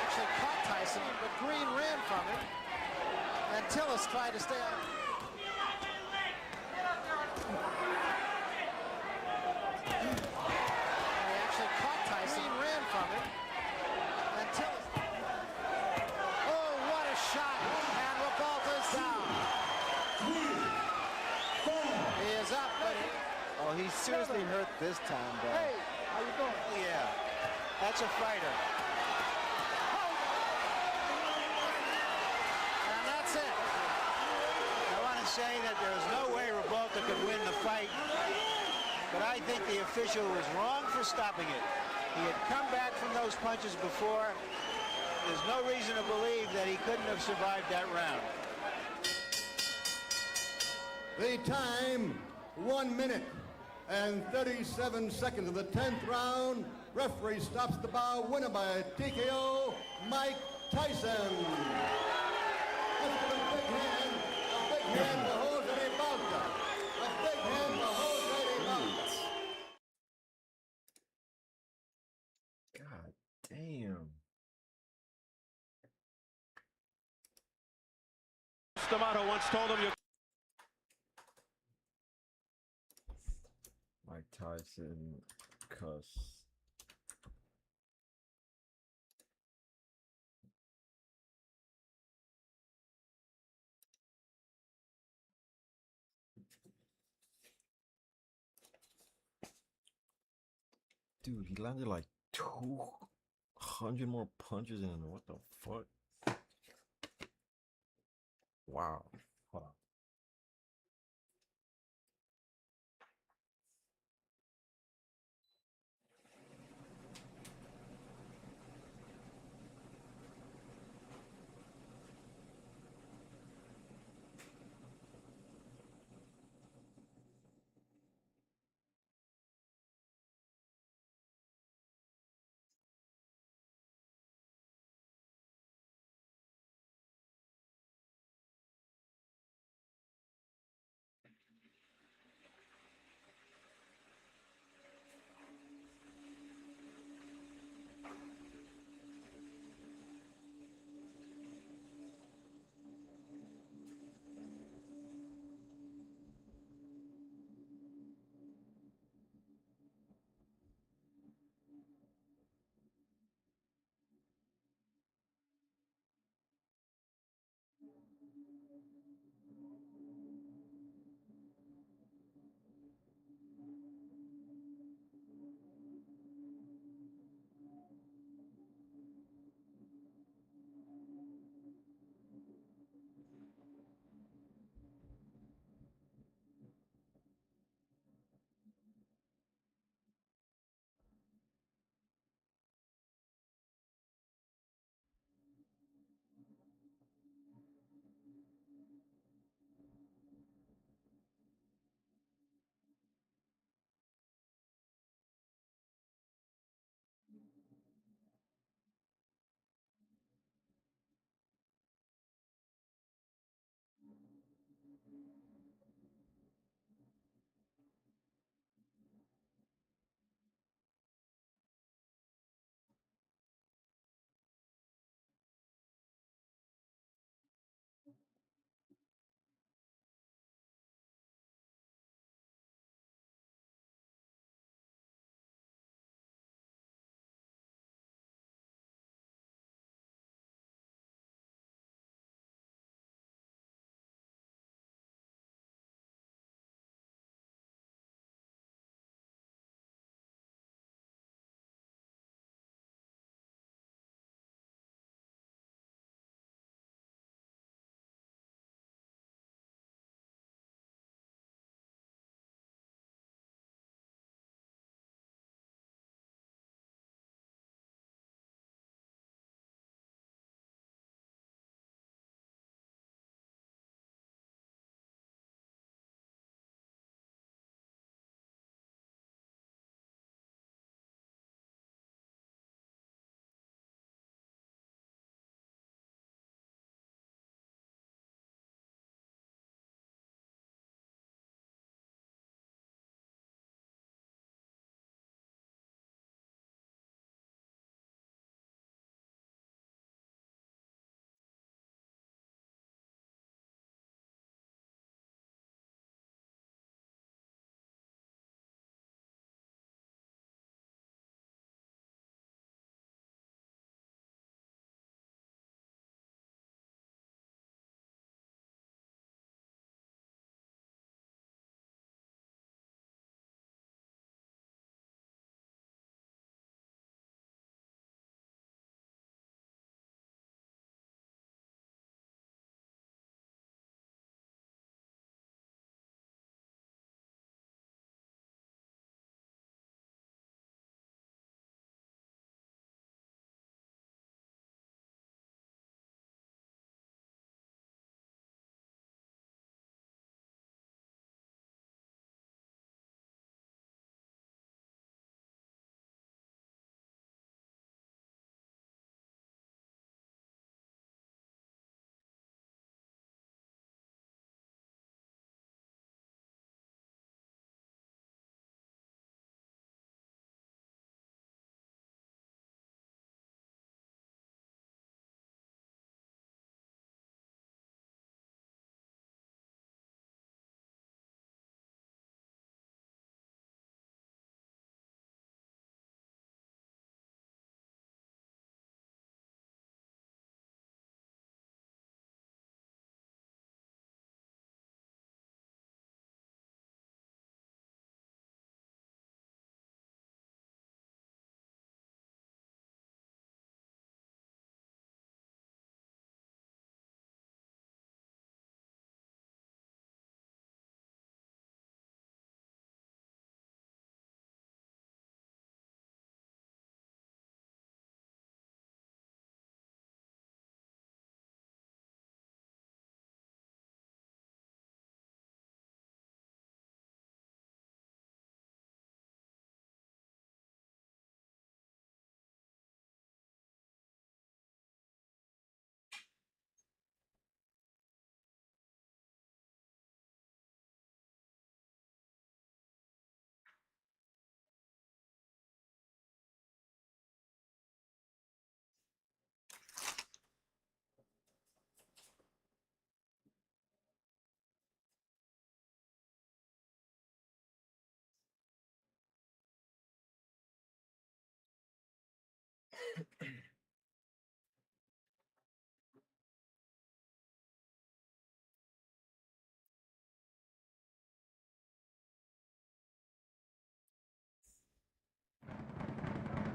actually caught Tyson, but Green ran from him. And Tillis tried to stay out. He actually caught Tyson. Green ran from him. And Tillis... shot, and Revolta's down. He is up, but oh, he's seriously hurt this time, bro. Hey, how you doing? Yeah, that's a fighter. And that's it. I want to say that there's no way Revolta could win the fight, but I think the official was wrong for stopping it. He had come back from those punches before. There's no reason to believe that he couldn't have survived that round. The time, 1 minute and 37 seconds of the 10th round. Referee stops the bout. Winner by TKO, Mike Tyson. Let's give a big hand to Jose Balta. A big hand to Jose Balta. God damn. D'Amato once told him, Mike Tyson, cuss. Dude, he landed like 200 more punches in. What the fuck? Wow. Hold on.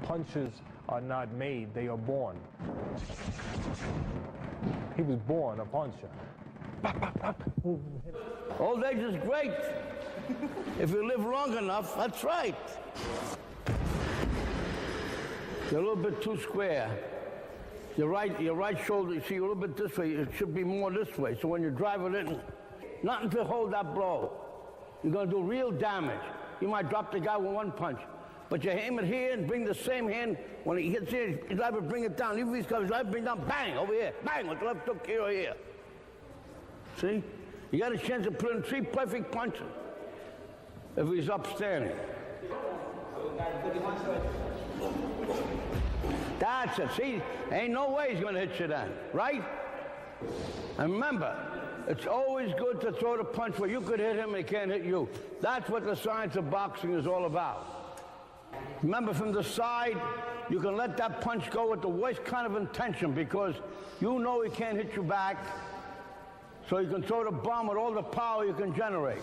Punches are not made, they are born. He was born a puncher. Old age is great. If you live long enough, that's right. You're a little bit too square. Your right shoulder, you see, a little bit this way. It should be more this way. So when you drive it in, nothing to hold that blow. You're going to do real damage. You might drop the guy with one punch. But you aim it here and bring the same hand. When he hits here, his life will bring it down. Even if he's got his life, bring it down, bang, over here. Bang, with the left hook here or here. See? You got a chance to put in 3 perfect punches if he's upstanding. That's it. See, ain't no way he's going to hit you then, right? And remember, it's always good to throw the punch where you could hit him and he can't hit you. That's what the science of boxing is all about. Remember, from the side, you can let that punch go with the worst kind of intention because you know he can't hit you back. So you can throw the bomb with all the power you can generate.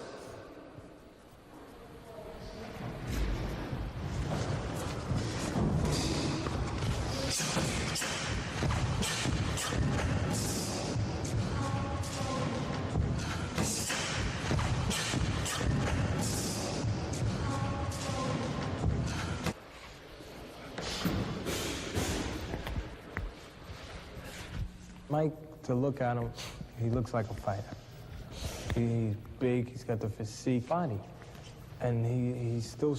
Mike, to look at him, he looks like a fighter. He's big, he's got the physique body. And he's still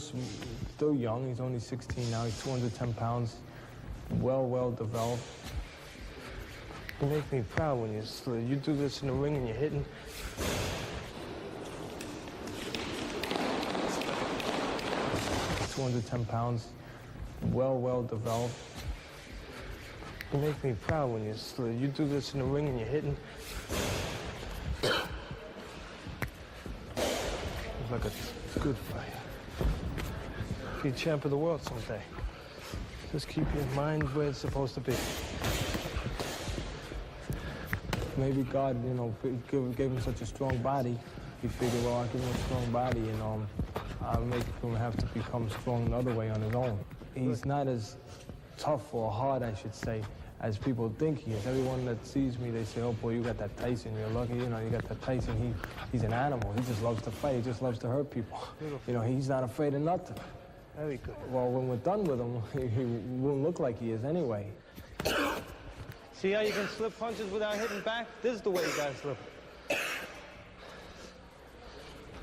young, he's only 16 now, he's 210 pounds, well developed. You make me proud when you do this in the ring and you're hitting. He's 210 pounds, well developed. You make me proud when you do this in the ring and you're hitting. He's like a good fighter. Be champ of the world someday. Just keep your mind where it's supposed to be. Maybe God, gave him such a strong body. He figured, well, I'll give him a strong body and I'll make him have to become strong another way on his own. He's not as tough or hard, I should say, as people think he is. Everyone that sees me, they say, oh boy, you got that Tyson, you're lucky, you got that Tyson, he's an animal. He just loves to fight, he just loves to hurt people. He's not afraid of nothing. Very good. Well, when we're done with him, he won't look like he is anyway. See how you can slip punches without hitting back? This is the way you gotta slip.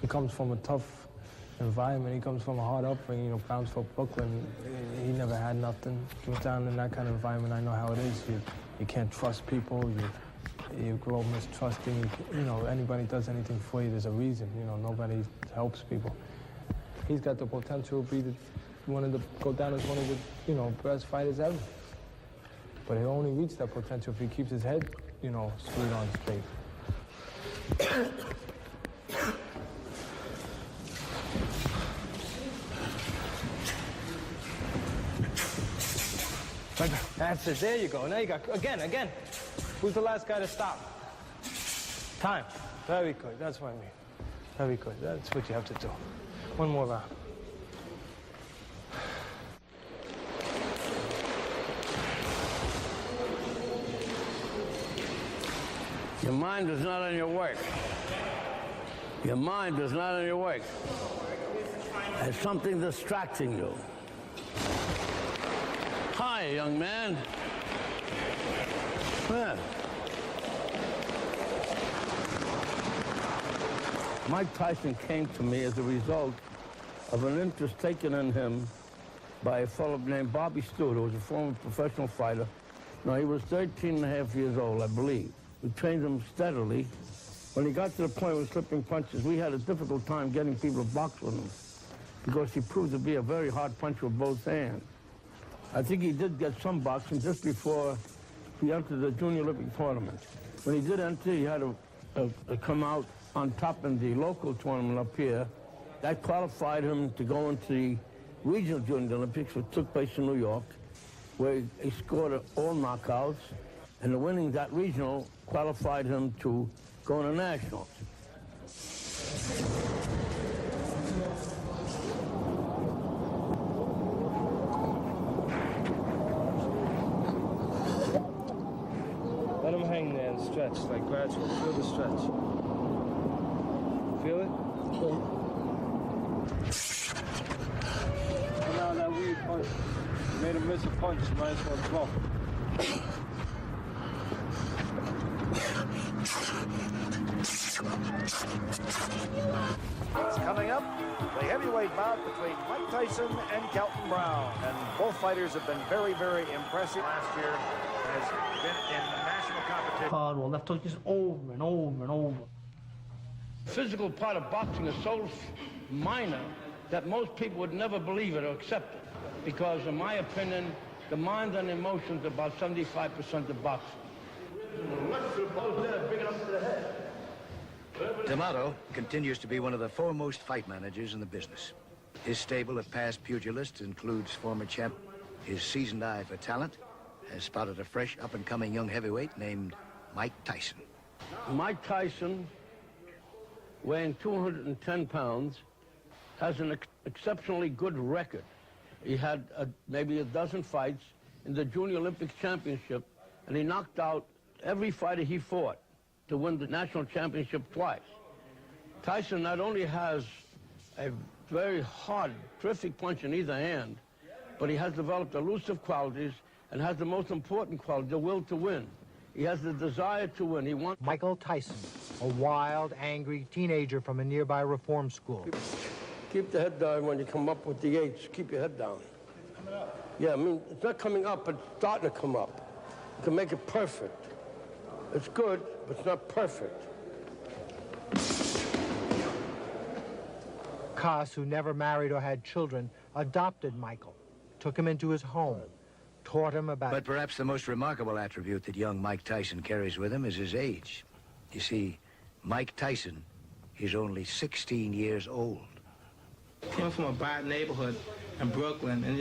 He comes from a tough environment. He comes from a hard upbringing, Brownsville, Brooklyn. He never had nothing. He was down in that kind of environment. I know how it is. You can't trust people. You grow up mistrusting. Anybody does anything for you, there's a reason. Nobody helps people. He's got the potential to be go down as one of the best fighters ever. But he'll only reach that potential if he keeps his head, screwed on straight. That's it, there you go. Now you got, again. Who's the last guy to stop? Time. Very good, that's what I mean. Very good, that's what you have to do. One more round. Your mind is not on your work. Your mind is not on your work. There's something distracting you. Hi, young man. Yeah. Mike Tyson came to me as a result of an interest taken in him by a fellow named Bobby Stewart, who was a former professional fighter. No, he was 13 and a half years old, I believe. We trained him steadily. When he got to the point of slipping punches, we had a difficult time getting people to box with him because he proved to be a very hard puncher with both hands. I think he did get some boxing just before he entered the Junior Olympic tournament. When he did enter, he had to come out on top in the local tournament up here. That qualified him to go into the regional Junior Olympics, which took place in New York, where he scored all knockouts. And the winning that regional qualified him to go to nationals. stretch, like gradual. Feel the stretch. Feel it? Now that weird punch. You made him miss a punch, you might as well throw. It's coming up, the heavyweight bout between Mike Tyson and Kelton Brown. And both fighters have been very, very impressive. Last year has been in the national competition. Hard one, left hook just over and over and over. The physical part of boxing is so minor that most people would never believe it or accept it. Because in my opinion, the mind and emotions are about 75% of boxing. D'Amato continues to be one of the foremost fight managers in the business. His stable of past pugilists includes former champ. His seasoned eye for talent has spotted a fresh, up-and-coming young heavyweight named Mike Tyson. Mike Tyson, weighing 210 pounds, has an exceptionally good record. He had maybe a dozen fights in the Junior Olympics Championship, and he knocked out every fighter he fought to win the national championship twice. Tyson not only has a very hard, terrific punch in either hand, but he has developed elusive qualities and has the most important quality, the will to win. He has the desire to win. He wants... Michael Tyson, a wild, angry teenager from a nearby reform school. Keep the head down when you come up with the eights. Keep your head down. Yeah, I mean, it's not coming up, but it's starting to come up. You can make it perfect. It's good, but it's not perfect. Qas, who never married or had children, adopted Michael, took him into his home, taught him about... But perhaps the most remarkable attribute that young Mike Tyson carries with him is his age. You see, Mike Tyson is only 16 years old. Came from a bad neighborhood in Brooklyn, and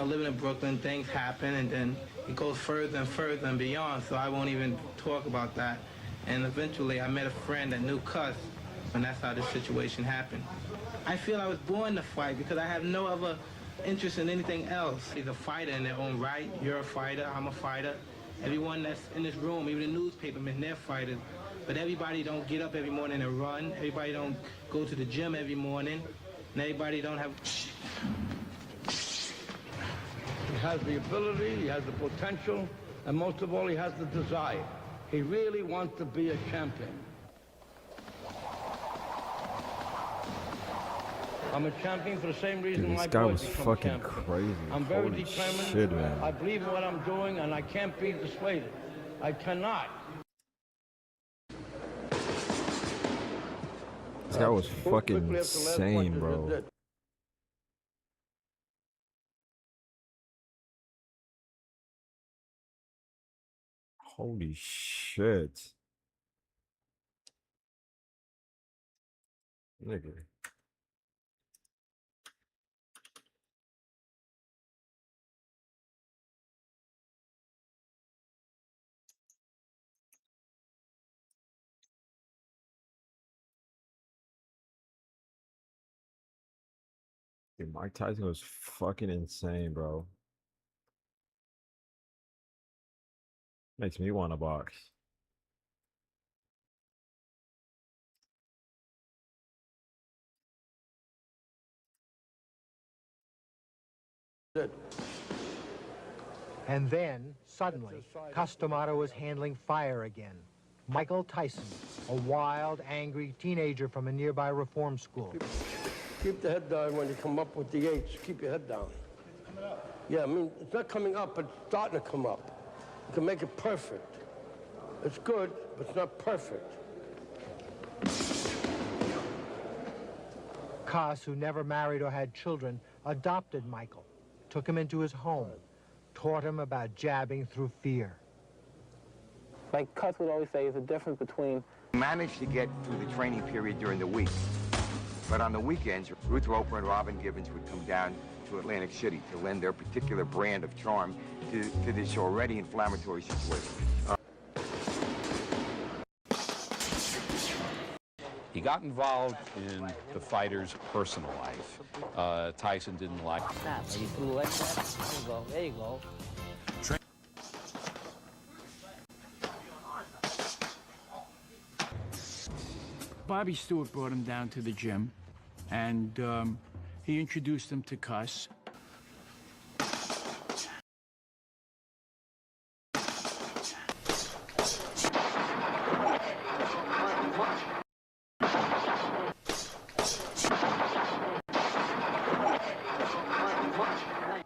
living in Brooklyn, things happen, and then it goes further and further and beyond, so I won't even talk about that. And eventually I met a friend that knew Qas, and that's how this situation happened. I feel I was born to fight because I have no other interest in anything else. He's a fighter in their own right. You're a fighter, I'm a fighter. Everyone that's in this room, even the newspapermen, they're fighters. But everybody don't get up every morning and run. Everybody don't go to the gym every morning. And everybody don't have... He has the ability, he has the potential, and most of all, he has the desire. He really wants to be a champion. I'm a champion for the same reason Dude, my this guy boys was become fucking champions. crazy. I'm very Holy determined. shit, man. I believe in what I'm doing, and I can't be dissuaded. I cannot. This guy was fucking insane, bro. Holy shit. Nigga. Dude, Mike Tyson was fucking insane, bro. Makes me want to box. And then, suddenly, D'Amato was handling fire again. Michael Tyson, a wild, angry teenager from a nearby reform school. Keep the head down when you come up with the eights. Keep your head down. Yeah, I mean, it's not coming up, but it's starting to come up. You can make it perfect. It's good, but it's not perfect. Qas, who never married or had children, adopted Michael, took him into his home, taught him about jabbing through fear. Like Qas would always say, is the difference between... Managed to get through the training period during the week. But on the weekends, Ruth Roper and Robin Gibbons would come down to Atlantic City to lend their particular brand of charm to this already inflammatory situation. He got involved in the fighter's personal life. Tyson didn't like... Snap, you threw like that. There you go. There you go. Bobby Stewart brought him down to the gym, and he introduced him to Cuss.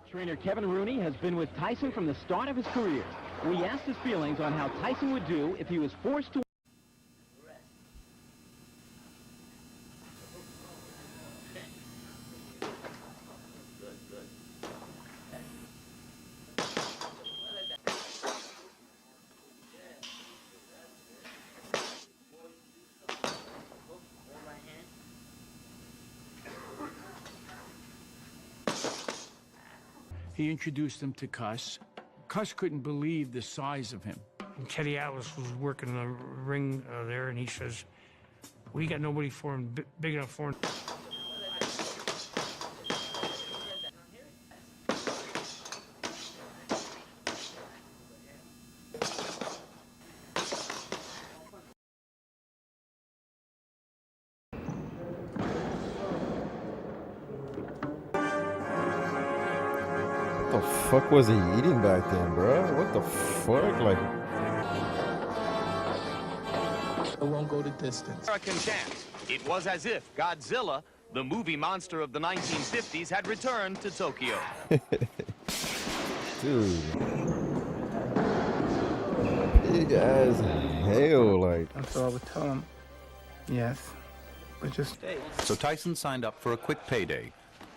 Trainer Kevin Rooney has been with Tyson from the start of his career. We asked his feelings on how Tyson would do if he was forced to... He introduced him to Cuss. Cuss couldn't believe the size of him. And Teddy Atlas was working in the ring there, and he says, we got nobody for him, big enough for him. What the fuck was he eating back then, bro? What the fuck? Like, it won't go the distance. American champs. It was as if Godzilla, the movie monster of the 1950s, had returned to Tokyo. dude. Big as hell, like. And so I would tell him, yes, but just... So Tyson signed up for a quick payday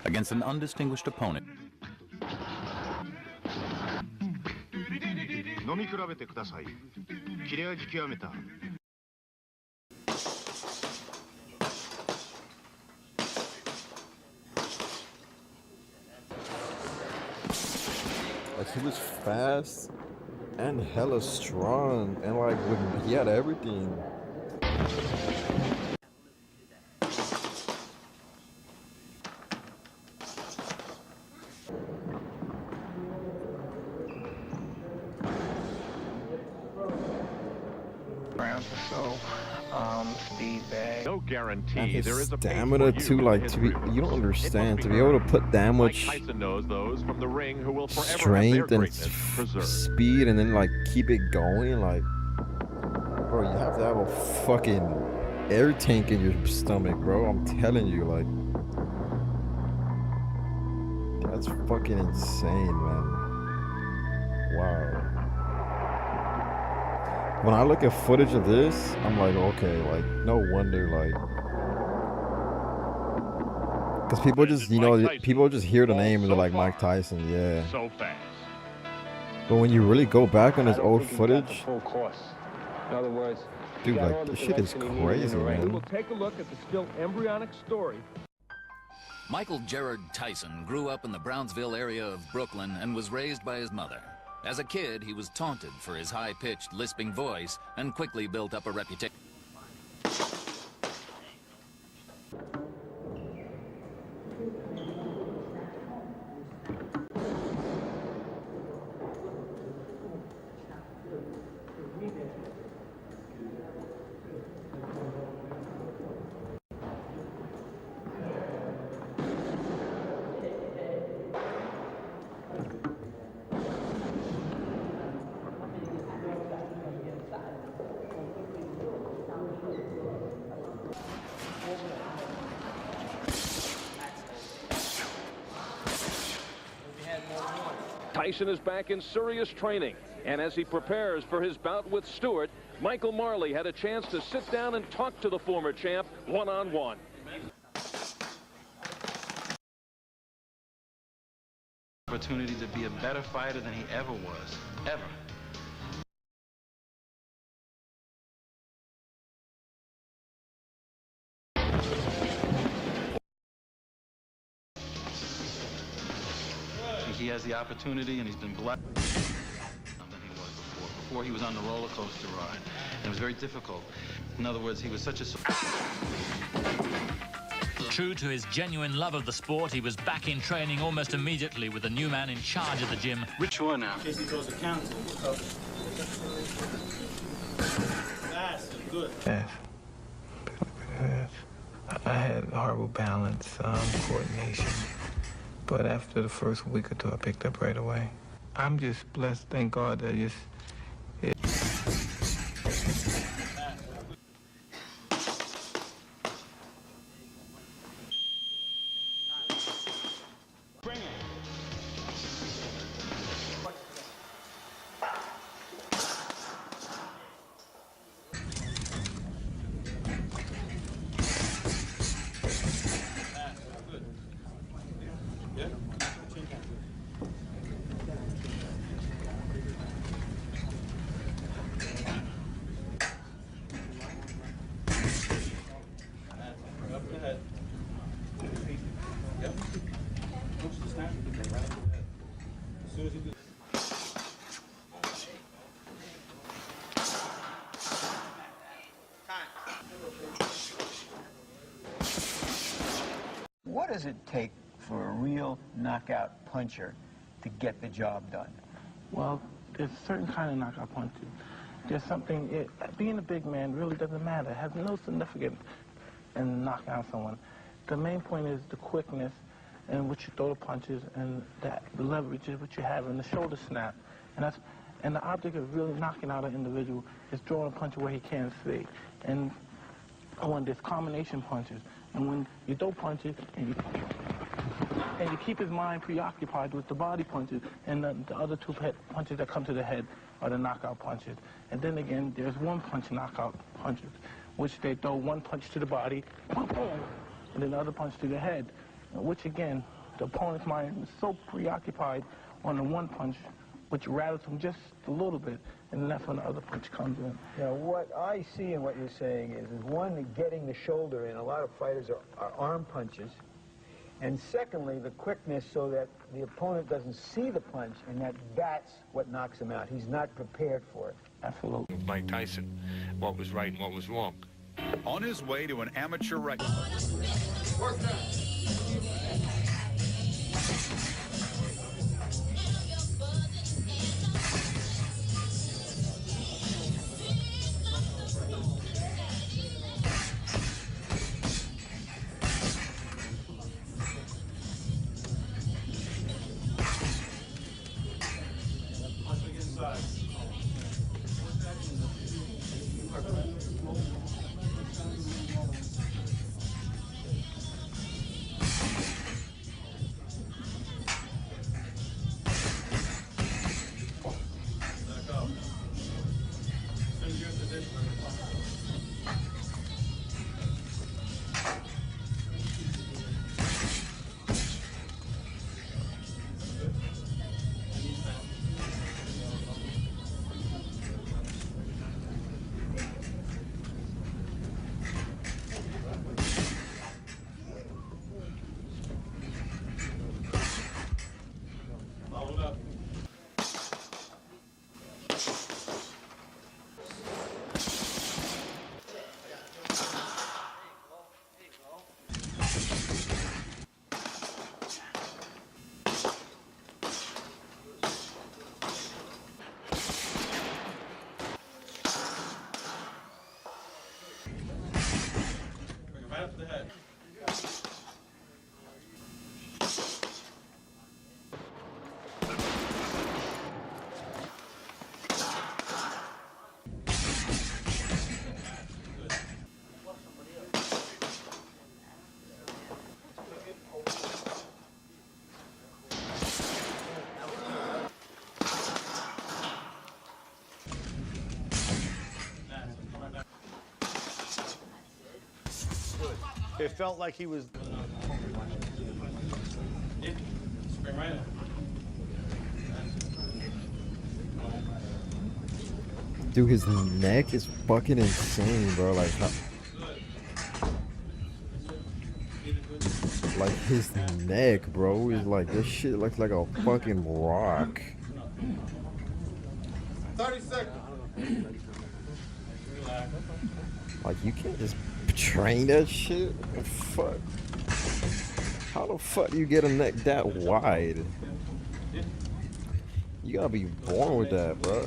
against an undistinguished opponent. Like, he was fast and hella strong, and like he had everything. Speed bag. No guarantee. And his there is a stamina too, like, to be, you don't understand, to be able to put that much Tyson knows those from the ring who will forever strength have their and preserved. speed, and then like keep it going, like, bro, you have to have a fucking air tank in your stomach, bro. I'm telling you, like, that's fucking insane, man. Wow. When I look at footage of this, I'm like, okay, like, no wonder, like, because people just, you know, people just hear the name and they're like, Mike Tyson, yeah. So fast. But when you really go back on his old footage, Full course. In other words, dude, like, this shit is crazy, We man. will take a look at the still embryonic story. Michael Gerard Tyson grew up in the Brownsville area of Brooklyn and was raised by his mother. As a kid, he was taunted for his high-pitched, lisping voice and quickly built up a reputation. Tyson is back in serious training, and as he prepares for his bout with Stewart, Michael Marley had a chance to sit down and talk to the former champ one-on-one. Opportunity to be a better fighter than he ever was, ever. He has the opportunity, and he's been blessed than he was before. Before, he was on the roller coaster ride, and it was very difficult. In other words, he was such a... True to his genuine love of the sport, he was back in training almost immediately with a new man in charge of the gym. Which one now? Casey goes to council. That's good. Yeah. I had horrible balance, coordination. But after the first week or two, I picked up right away. I'm just blessed, thank God, that What does it take for a real knockout puncher to get the job done? Well, there's a certain kind of knockout punches. There's something, being a big man really doesn't matter. It has no significance in knocking out someone. The main point is the quickness and what you throw the punches and the leverage is what you have in the shoulder snap. And the object of really knocking out an individual is throwing a punch where he can't see. And when there's combination punches, and when you throw punches and you keep his mind preoccupied with the body punches, and the other two punches that come to the head are the knockout punches. And then again, there's one punch knockout punches, which they throw one punch to the body, boom, boom, and then the other punch to the head, which again, the opponent's mind is so preoccupied on the one punch, which rattles him just a little bit, and then that's when the other punch comes in. Now, what I see in what you're saying is one, getting the shoulder in. A lot of fighters are arm punches. And secondly, the quickness so that the opponent doesn't see the punch, and that's what knocks him out. He's not prepared for it. Absolutely. Mike Tyson, what was right and what was wrong. On his way to an amateur record. It felt like he was... Dude, his neck is fucking insane, bro. Like his neck, bro, is like, this shit looks like a fucking rock. 30 seconds. Like, you can't just train that shit. What the fuck? How the fuck do you get a neck that wide? You gotta be born with that, bro.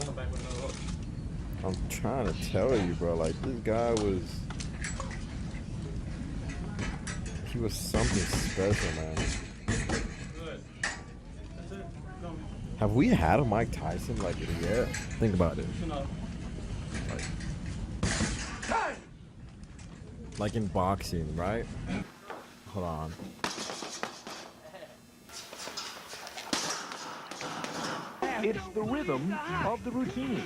I'm trying to tell you, bro. Like, this guy was he was something special, man. Have we had a Mike Tyson like it yet? Think about it. Like in boxing, right? Hold on. It's the rhythm of the routine.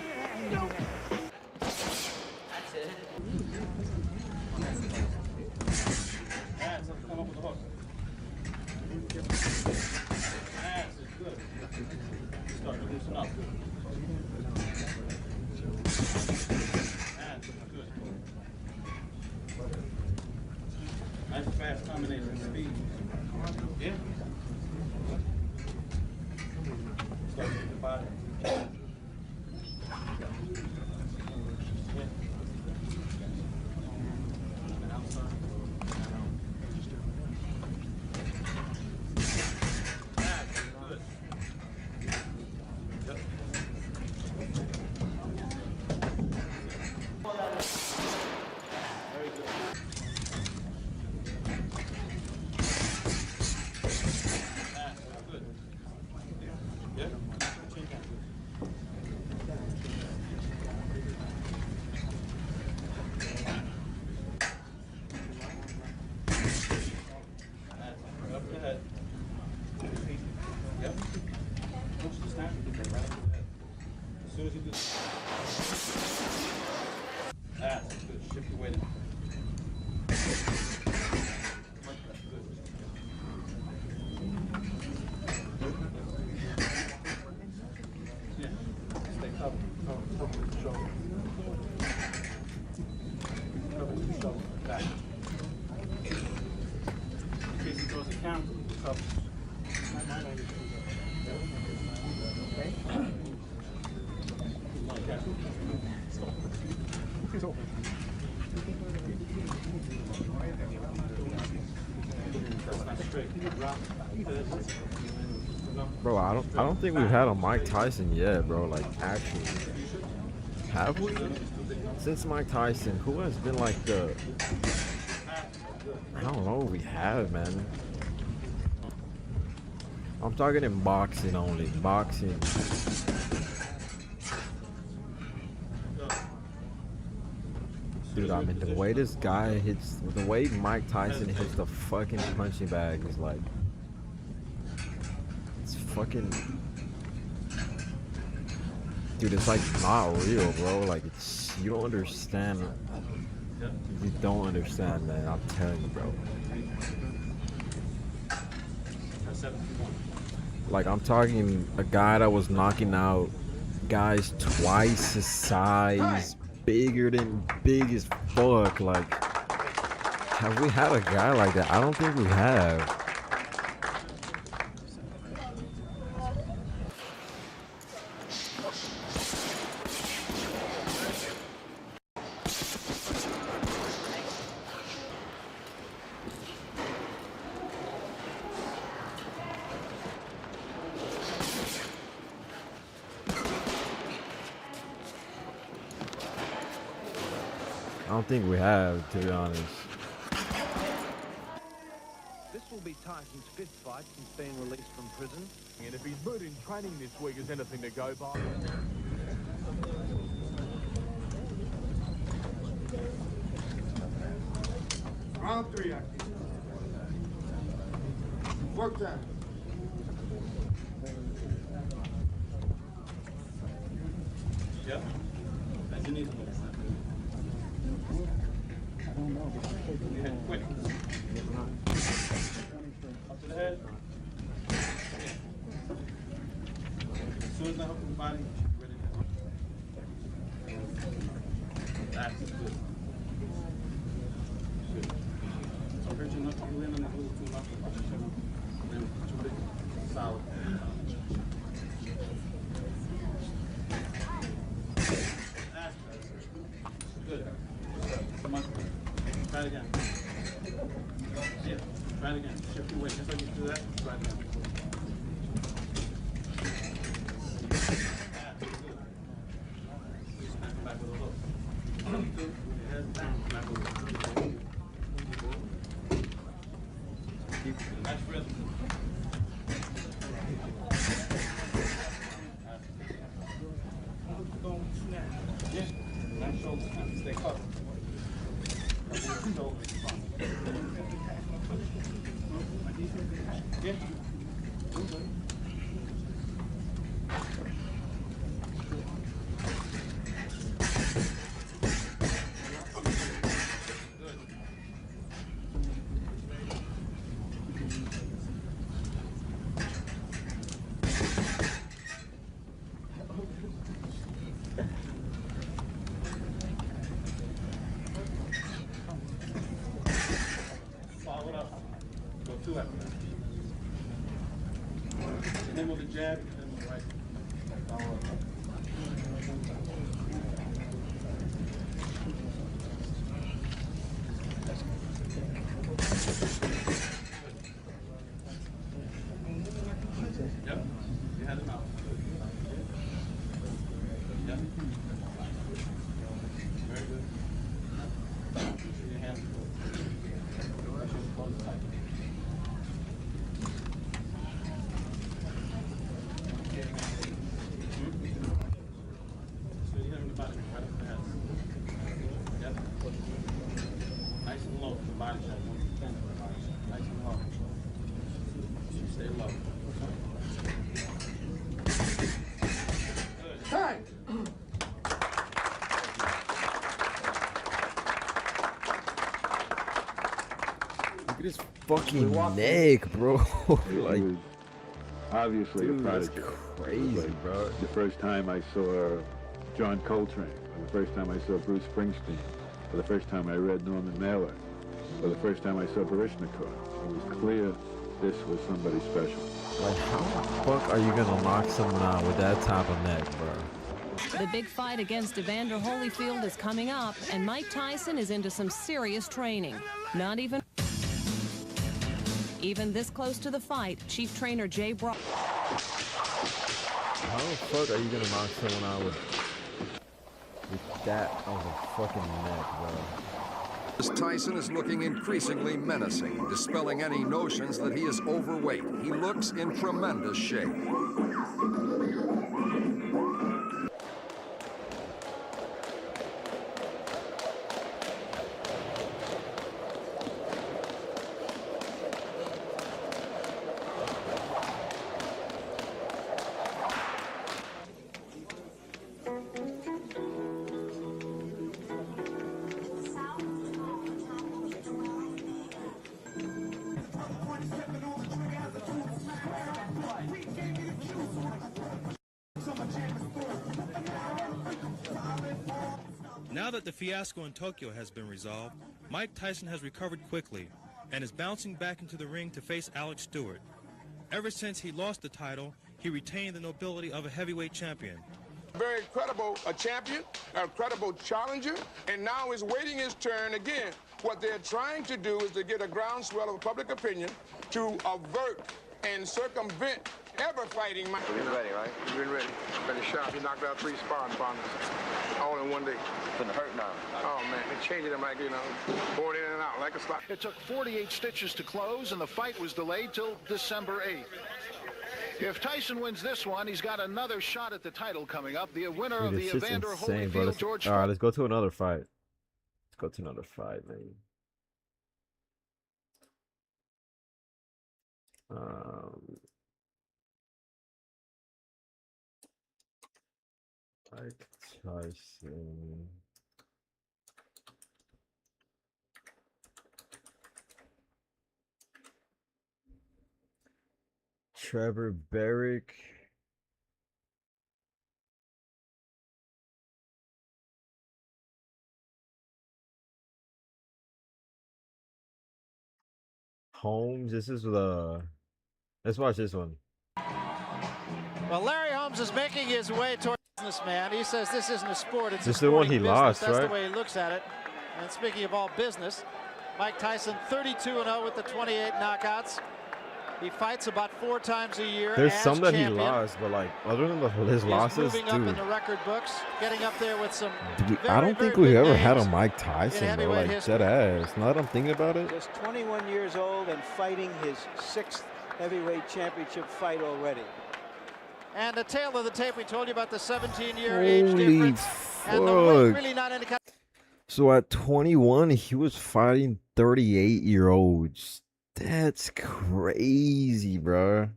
Nice fast combination of speed. Yeah. Start with the body. Bro, I don't think we've had a Mike Tyson yet, bro. Like, actually, have we? Since Mike Tyson, who has been like the? I don't know. We have, man. I'm talking in boxing only. Boxing. Dude, I mean, the way this guy hits, the way Mike Tyson hits the fucking punching bag is like, it's fucking, dude, it's like not real, bro. Like, it's, you don't understand. You don't understand, man. I'm telling you, bro. Like, I'm talking a guy that was knocking out guys twice his size, big as fuck. Like, have we had a guy like that? I don't think we have. I don't think we have, to be honest. This will be Tyson's fifth fight since being released from prison. And if his mood in training this week is anything to go by... Round 3, work time. Yep. As you need to. I don't know. Quick. Up to the head. As soon as I hook the body, ready to go. That's good. So hurt you enough to land on that little too much. Then too big. Solid. Good. Come on. Try it again. Yeah. Try it again. Shift your weight. Just like you do that. Try it again. Snap back with a hook. Head down. Back with a hook. Nice rhythm. Yeah. Nice shoulder snap. Stay covered. Yeah. Follow it up. Go two after that. And then with the jab, and then with the right. Follow up. Yep. You had him out. Yep. Very good. Your hands close tight. So you hit him in the body, right up the head. Yep. Nice and low for the body shot. Nice and low. Stay low. Time. Look at his fucking neck, bro. Like, obviously dude, a that's prodigy. crazy, bro. The first time I saw John Coltrane, or the first time I saw Bruce Springsteen, or the first time I read Norman Mailer, or the first time I saw Baryshnikov, it was clear this was somebody special. Like, how the fuck are you gonna knock someone out with that type of neck, bro? The big fight against Evander Holyfield is coming up, and Mike Tyson is into some serious training. Not even this close to the fight, Chief Trainer Jay Brock. How the fuck are you gonna knock someone out with that of a fucking neck, bro? Tyson is looking increasingly menacing, dispelling any notions that he is overweight. He looks in tremendous shape. Now that the fiasco in Tokyo has been resolved, Mike Tyson has recovered quickly and is bouncing back into the ring to face Alex Stewart. Ever since he lost the title, he retained the nobility of a heavyweight champion. Very credible champion, a credible challenger, and now is waiting his turn again. What they're trying to do is to get a groundswell of public opinion to avert and circumvent ever fighting Mike. He's ready, right? He's been ready. Been sharp. He knocked out 3 sparring partners all in one day. It's gonna hurt now. Oh man, they changed him like, you know, going in and out like a slot. It took 48 stitches to close, and the fight was delayed till December 8th. If Tyson wins this one, he's got another shot at the title coming up. The winner of the Evander Holyfield George. All right, let's go to another fight. Let's go to another fight, man. Mike Tyson. Trevor Barrick. Holmes. This is let's watch this one. Well, Larry Holmes is making his way toward businessman. He says this isn't a sport, it's this a is the one he business. lost, That's right? the way he looks at it. And speaking of all business, Mike Tyson 32-0 with the 28 knockouts. He fights about 4 times a year. There's as some that champion. he lost, but like other than his losses, moving up in dude. the record books, getting up there with some. I don't think we ever had a Mike Tyson, bro. Like history. dead ass. Now that I'm thinking about it. Just 21 years old and fighting his 6th heavyweight championship fight already. And the tail of the tape, we told you about the 17-year age Holy difference. And the weight fuck. really not any kind. So at 21, he was fighting 38-year-olds. That's crazy, bro.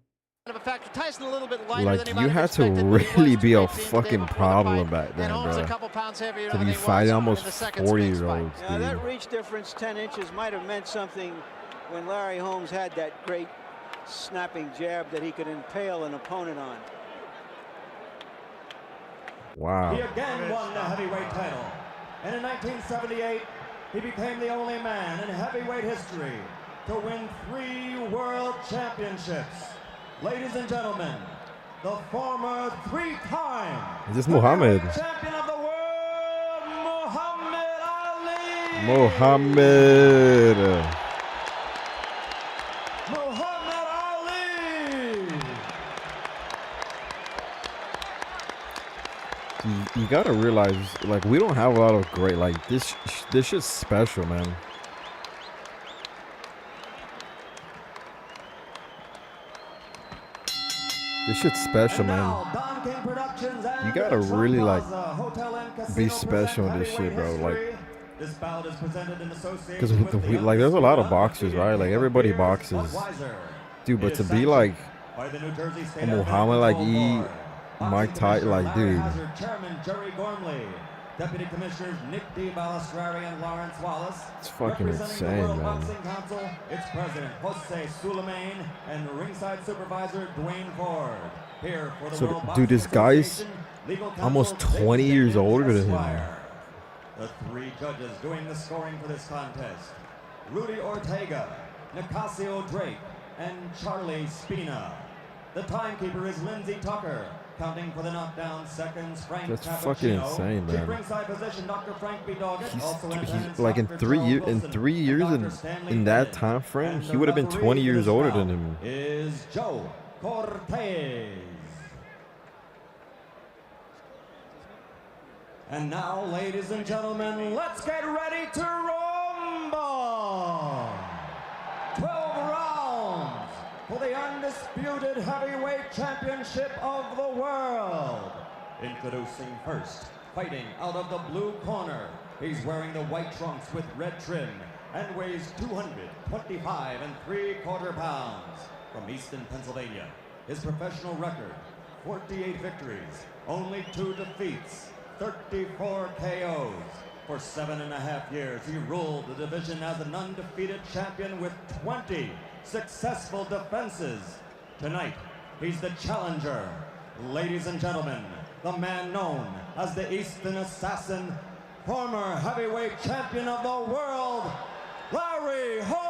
Of a factor. Tyson a little bit lighter than he Like, might you have had to expected, but he really was be a 218 fucking problem back then, and Holmes a bro. couple pounds heavier To than be he was fighting in almost the second Spinks fight. 40-year-olds, Now, that dude. reach difference, 10 inches, might have meant something when Larry Holmes had that great snapping jab that he could impale an opponent on. Wow. He again won the heavyweight title. And in 1978, he became the only man in heavyweight history to win 3 world championships. Ladies and gentlemen, the former 3-time Is this Muhammad? champion of the world, Muhammad Ali. Muhammad. Muhammad Ali. You gotta realize, like, we don't have a lot of great, like, this shit's special, man. This shit's special, man. You gotta really, like, be special in this shit, bro. Like, because like, there's a lot of boxers, right? Like, everybody boxes, dude. But to be like a Muhammad, like Mike Tyson, like, dude. Chairman Jerry Gormley, Deputy Commissioners Nick D. Balistrari and Lawrence Wallace. It's fucking Representing the insane, World man. Boxing Council, its President Jose Sulaiman and ringside supervisor Dwayne Ford. Here for the World So, Boxing dude, this guy's Association, legal counsel almost David 20 years Daniels, older than him. Esquire. The 3 judges doing the scoring for this contest: Rudy Ortega, Nicasio Drake, and Charlie Spina. The timekeeper is Lindsey Tucker. Counting for the knockdown seconds, Frank That's Cappuccino. fucking insane, man. Chief ringside position, Dr. Frank B. Doggett. He's like in 3 years, in that time frame, he would have been 20 years older than him. Is Joe Cortez. And now, ladies and gentlemen, let's get ready to rumble. 12 rounds for the undisputed heavyweight championship of the world. Introducing first, fighting out of the blue corner. He's wearing the white trunks with red trim and weighs 225 3/4 pounds. From Easton, Pennsylvania. His professional record, 48 victories, only 2 defeats, 34 KOs. For 7.5 years, he ruled the division as an undefeated champion with 20 successful defenses. Tonight, he's the challenger. Ladies and gentlemen, the man known as the Eastern Assassin, former heavyweight champion of the world, Larry Holmes.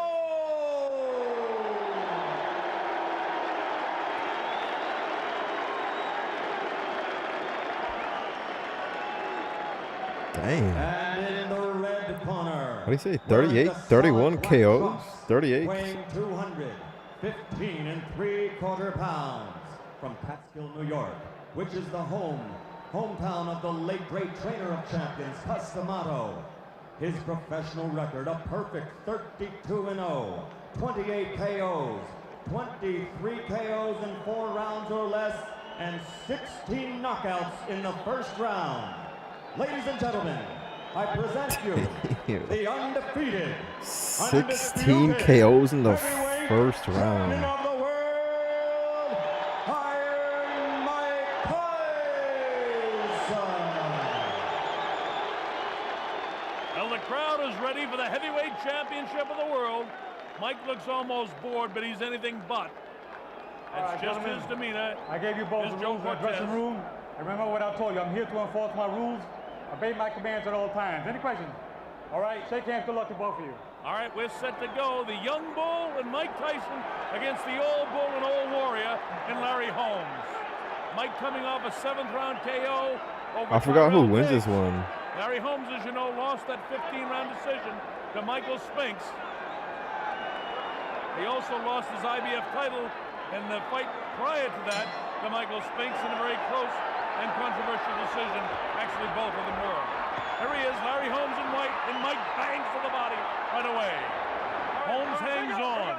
Dang. And in the red corner. What do you say? 38, 31 KOs? 38? Weighing 215 3/4 pounds. From Catskill, New York, which is the hometown of the late great trainer of champions, Customato. His professional record, a perfect 32-0, 28 KOs, 23 KOs in 4 rounds or less, and 16 knockouts in the first round. Ladies and gentlemen, I present you the undefeated 16 KOs in the first round. of the world, Iron Mike Tyson. Well, the crowd is ready for the heavyweight championship of the world. Mike looks almost bored, but he's anything but. That's just his demeanor. I gave you both the rules in the dressing room. And remember what I told you. I'm here to enforce my rules. Obey my commands at all times. Any questions? All right, shake hands. Good luck to both of you. All right, we're set to go. The young bull and Mike Tyson against the old bull and old warrior in Larry Holmes. Mike coming off a 7th round KO over I forgot who Tyrell wins Diggs. this one. Larry Holmes, as you know, lost that 15-round decision to Michael Spinks. He also lost his IBF title in the fight prior to that to Michael Spinks in a very close and controversial decision. Actually, both of them were. Here he is, Larry Holmes in white, and Mike bangs to the body right away. Holmes hangs on.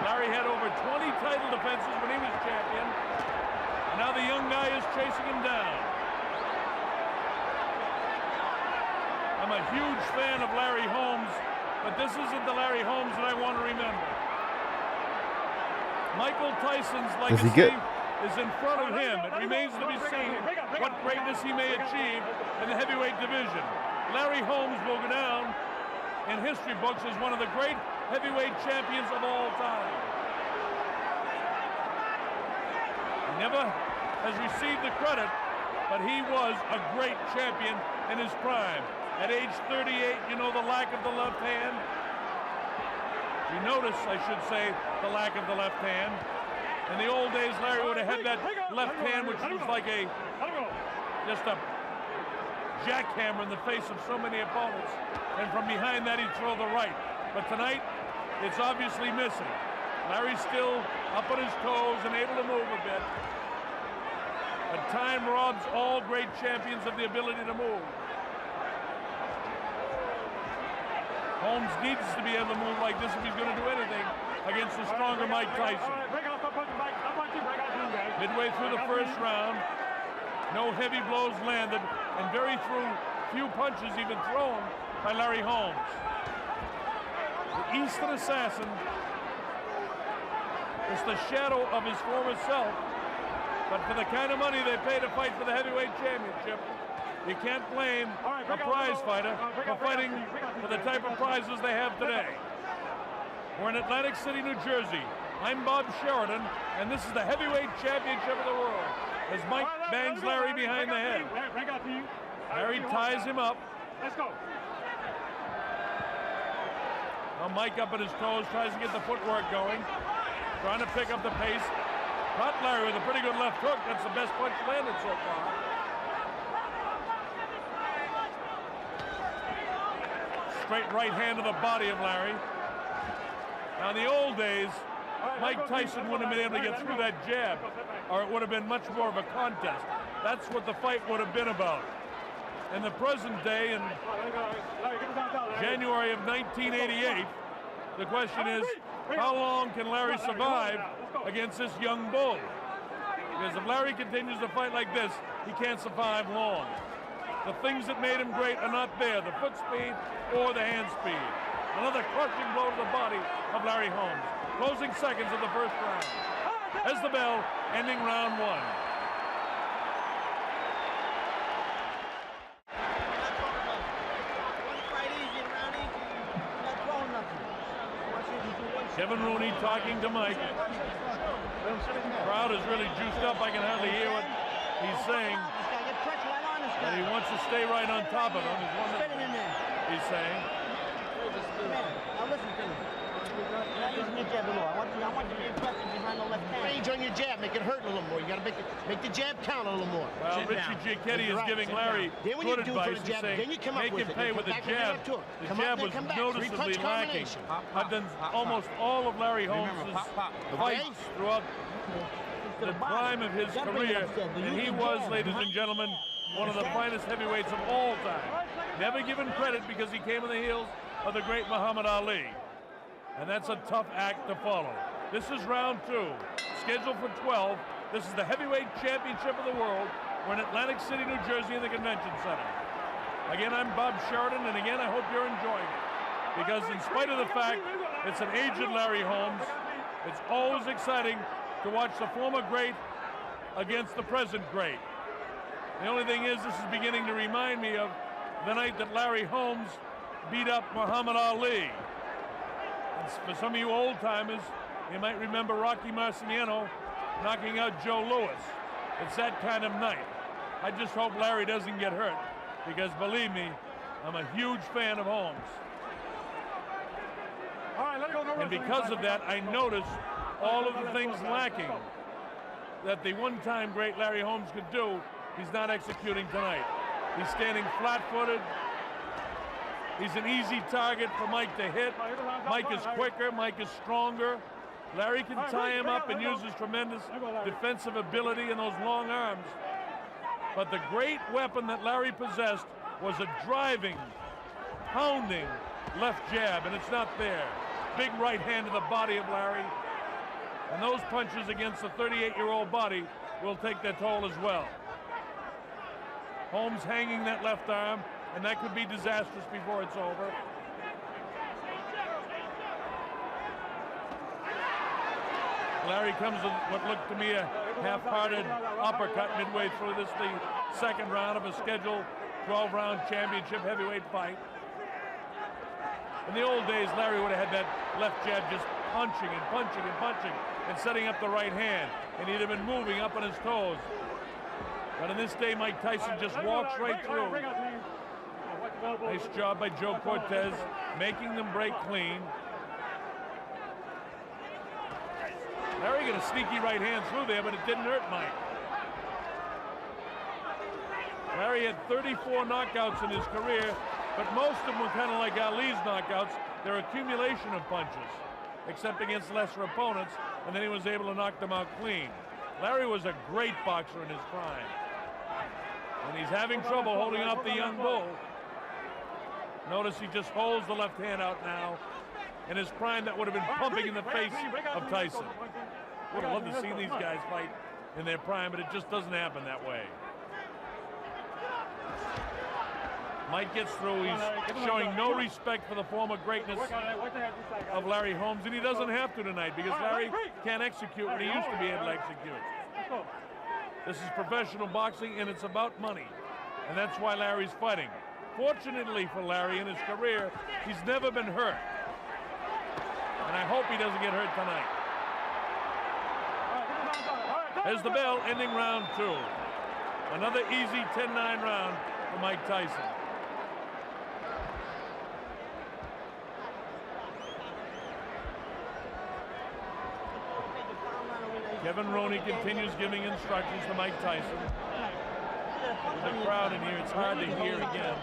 Larry had over 20 title defenses when he was champion. Now the young guy is chasing him down. I'm a huge fan of Larry Holmes, but this isn't the Larry Holmes that I want to remember. Michael Tyson's legacy is in front of him. It remains to be seen what greatness he may achieve in the heavyweight division. Larry Holmes will go down in history books as one of the great heavyweight champions of all time. He never has received the credit, but he was a great champion in his prime. At age 38, you know the lack of the left hand. You notice, I should say, the lack of the left hand. In the old days, Larry would have had that left hand, which was like just a jackhammer in the face of so many opponents. And from behind that, he'd throw the right. But tonight, it's obviously missing. Larry's still up on his toes and able to move a bit. But time robs all great champions of the ability to move. Holmes needs to be able to move like this if he's going to do anything against the stronger Mike Tyson. Midway through the first round, no heavy blows landed, and very few punches even thrown by Larry Holmes. The Eastern Assassin is the shadow of his former self, but for the kind of money they pay to fight for the heavyweight championship, you can't blame a prize fighter for fighting for the type of prizes they have today. We're in Atlantic City, New Jersey. I'm Bob Sheridan, and this is the heavyweight championship of the world as Mike bangs Larry behind the head. Larry ties him up. Let's go. Now Mike up at his toes, tries to get the footwork going, trying to pick up the pace. Caught Larry with a pretty good left hook. That's the best punch landed so far. Straight right hand to the body of Larry. Now in the old days, Mike Tyson wouldn't have been able to get through that jab, or it would have been much more of a contest. That's what the fight would have been about. In the present day, in January of 1988, the question is, how long can Larry survive against this young bull? Because if Larry continues to fight like this, he can't survive long. The things that made him great are not there, the foot speed or the hand speed. Another crushing blow to the body of Larry Holmes. Closing seconds of the first round. As the bell, ending round one. Kevin Rooney talking to Mike. The crowd is really juiced up. I can hardly hear what he's saying. But he wants to stay right on top of him, is one of he's saying. Now listen to me. Not using your jab below. I want you to be aggressive behind the left hand. Range on your jab, make it hurt a little more. You gotta make the jab count a little more. Well, Richie Giacchetti is giving Larry good advice. He's saying, make him pay with the jab. The jab was noticeably lacking. I've done almost all of Larry Holmes' fights throughout the prime of his career, and he was, ladies and gentlemen, one of the finest heavyweights of all time. Never given credit because he came on the heels of the great Muhammad Ali. And that's a tough act to follow. This is round two, scheduled for 12. This is the heavyweight championship of the world. We're in Atlantic City, New Jersey in the Convention Center. Again, I'm Bob Sheridan, and again, I hope you're enjoying it. Because in spite of the fact it's an aged Larry Holmes, it's always exciting to watch the former great against the present great. The only thing is, this is beginning to remind me of the night that Larry Holmes beat up Muhammad Ali. And for some of you old-timers, you might remember Rocky Marciano knocking out Joe Louis. It's that kind of night. I just hope Larry doesn't get hurt, because believe me, I'm a huge fan of Holmes. And because of that, I notice all of the things lacking that the one-time great Larry Holmes could do. He's not executing tonight. He's standing flat-footed. He's an easy target for Mike to hit. Mike is quicker, Mike is stronger. Larry can tie him up and use his tremendous defensive ability and those long arms. But the great weapon that Larry possessed was a driving, pounding left jab, and it's not there. Big right hand to the body of Larry. And those punches against the 38-year-old body will take their toll as well. Holmes hanging that left arm, and that could be disastrous before it's over. Larry comes with what looked to me a half-hearted uppercut midway through this, the second round of a scheduled 12-round championship heavyweight fight. In the old days, Larry would have had that left jab just punching and punching and punching and setting up the right hand, and he'd have been moving up on his toes. But in this day, Mike Tyson just walks right through. Nice job by Joe Cortez, making them break clean. Larry got a sneaky right hand through there, but it didn't hurt Mike. Larry had 34 knockouts in his career, but most of them were kind of like Ali's knockouts. They're accumulation of punches, except against lesser opponents, and then he was able to knock them out clean. Larry was a great boxer in his prime. And he's having trouble holding off the young bull. Notice he just holds the left hand out now. In his prime, that would have been pumping in the face of Tyson. Would have loved to see these guys fight in their prime, but it just doesn't happen that way. Mike gets through. He's showing no respect for the former greatness of Larry Holmes, and he doesn't have to tonight because Larry can't execute what he used to be able to execute. This is professional boxing, and it's about money, and that's why Larry's fighting. Fortunately for Larry in his career, he's never been hurt, and I hope he doesn't get hurt tonight. There's the bell, ending round 2. Another easy 10-9 round for Mike Tyson. Kevin Roney continues giving instructions to Mike Tyson. With the crowd in here, it's hard to hear again.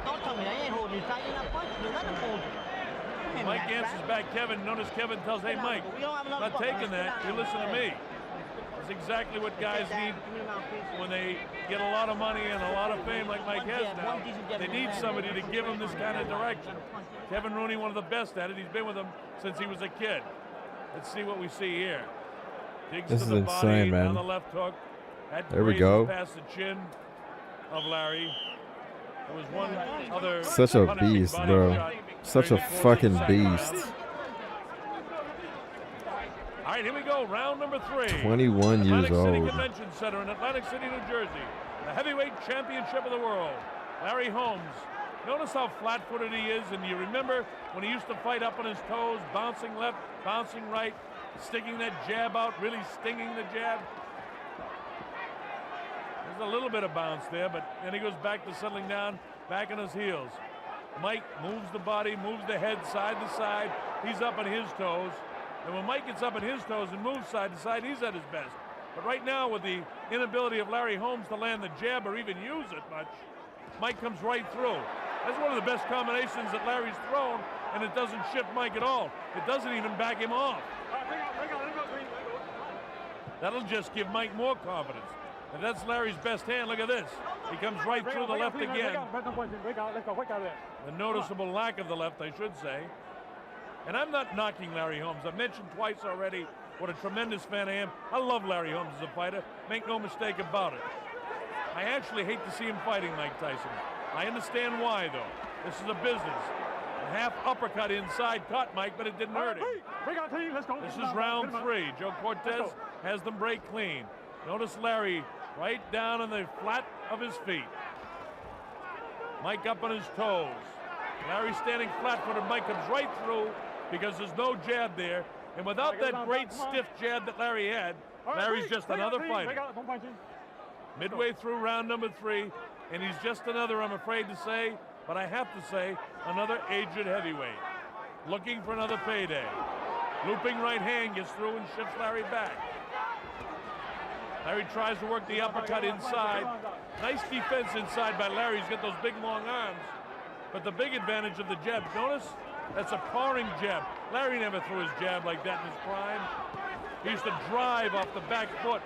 Don't tell me I ain't holding you tight. You're not punching. You're not holding. Mike answers back Kevin. Notice Kevin tells, hey, Mike, I'm not taking that. You listen to me. That's exactly what guys need when they get a lot of money and a lot of fame like Mike has now. They need somebody to give them this kind of direction. Kevin Rooney, one of the best at it. He's been with them since he was a kid. Let's see what we see here. Digs this to is the insane, body, man. down the left hook. There we go. Past the chin of Larry. There was one other such a beast, bro. Such a fucking beast. All right, here we go. Round number 3. 21 years Atlantic City old. Convention Center in Atlantic City, New Jersey. The heavyweight championship of the world. Larry Holmes. Notice how flat-footed he is, and you remember when he used to fight up on his toes, bouncing left, bouncing right, sticking that jab out, really stinging the jab. There's a little bit of bounce there, but then he goes back to settling down, back on his heels. Mike moves the body, moves the head side to side. He's up on his toes. And when Mike gets up on his toes and moves side to side, he's at his best. But right now, with the inability of Larry Holmes to land the jab or even use it much, Mike comes right through. That's one of the best combinations that Larry's thrown, and it doesn't shift Mike at all. It doesn't even back him off. That'll just give Mike more confidence. If that's Larry's best hand, look at this. He comes right through the left again. The noticeable lack of the left, I should say. And I'm not knocking Larry Holmes. I've mentioned twice already what a tremendous fan I am. I love Larry Holmes as a fighter. Make no mistake about it. I actually hate to see him fighting Mike Tyson. I understand why, though. This is a business. A half uppercut inside caught Mike, but it didn't hurt him. This is round 3. Joe Cortez has them break clean. Notice Larry right down on the flat of his feet. Mike up on his toes. Larry standing flat-footed. Mike comes right through because there's no jab there. And without that great stiff jab that Larry had, Larry's just another fighter. Midway through round number 3, and he's just another, I'm afraid to say, but I have to say, another aged heavyweight. Looking for another payday. Looping right hand gets through and shifts Larry back. Larry tries to work the uppercut inside. Nice defense inside by Larry. He's got those big long arms. But the big advantage of the jab, notice that's a parring jab. Larry never threw his jab like that in his prime. He used to drive off the back foot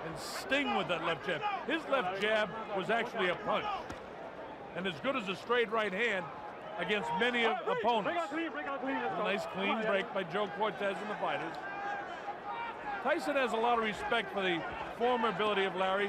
and sting with that left jab. His left jab was actually a punch, and as good as a straight right hand against many opponents. A nice clean break by Joe Cortez and the fighters. Tyson has a lot of respect for the formidability of Larry.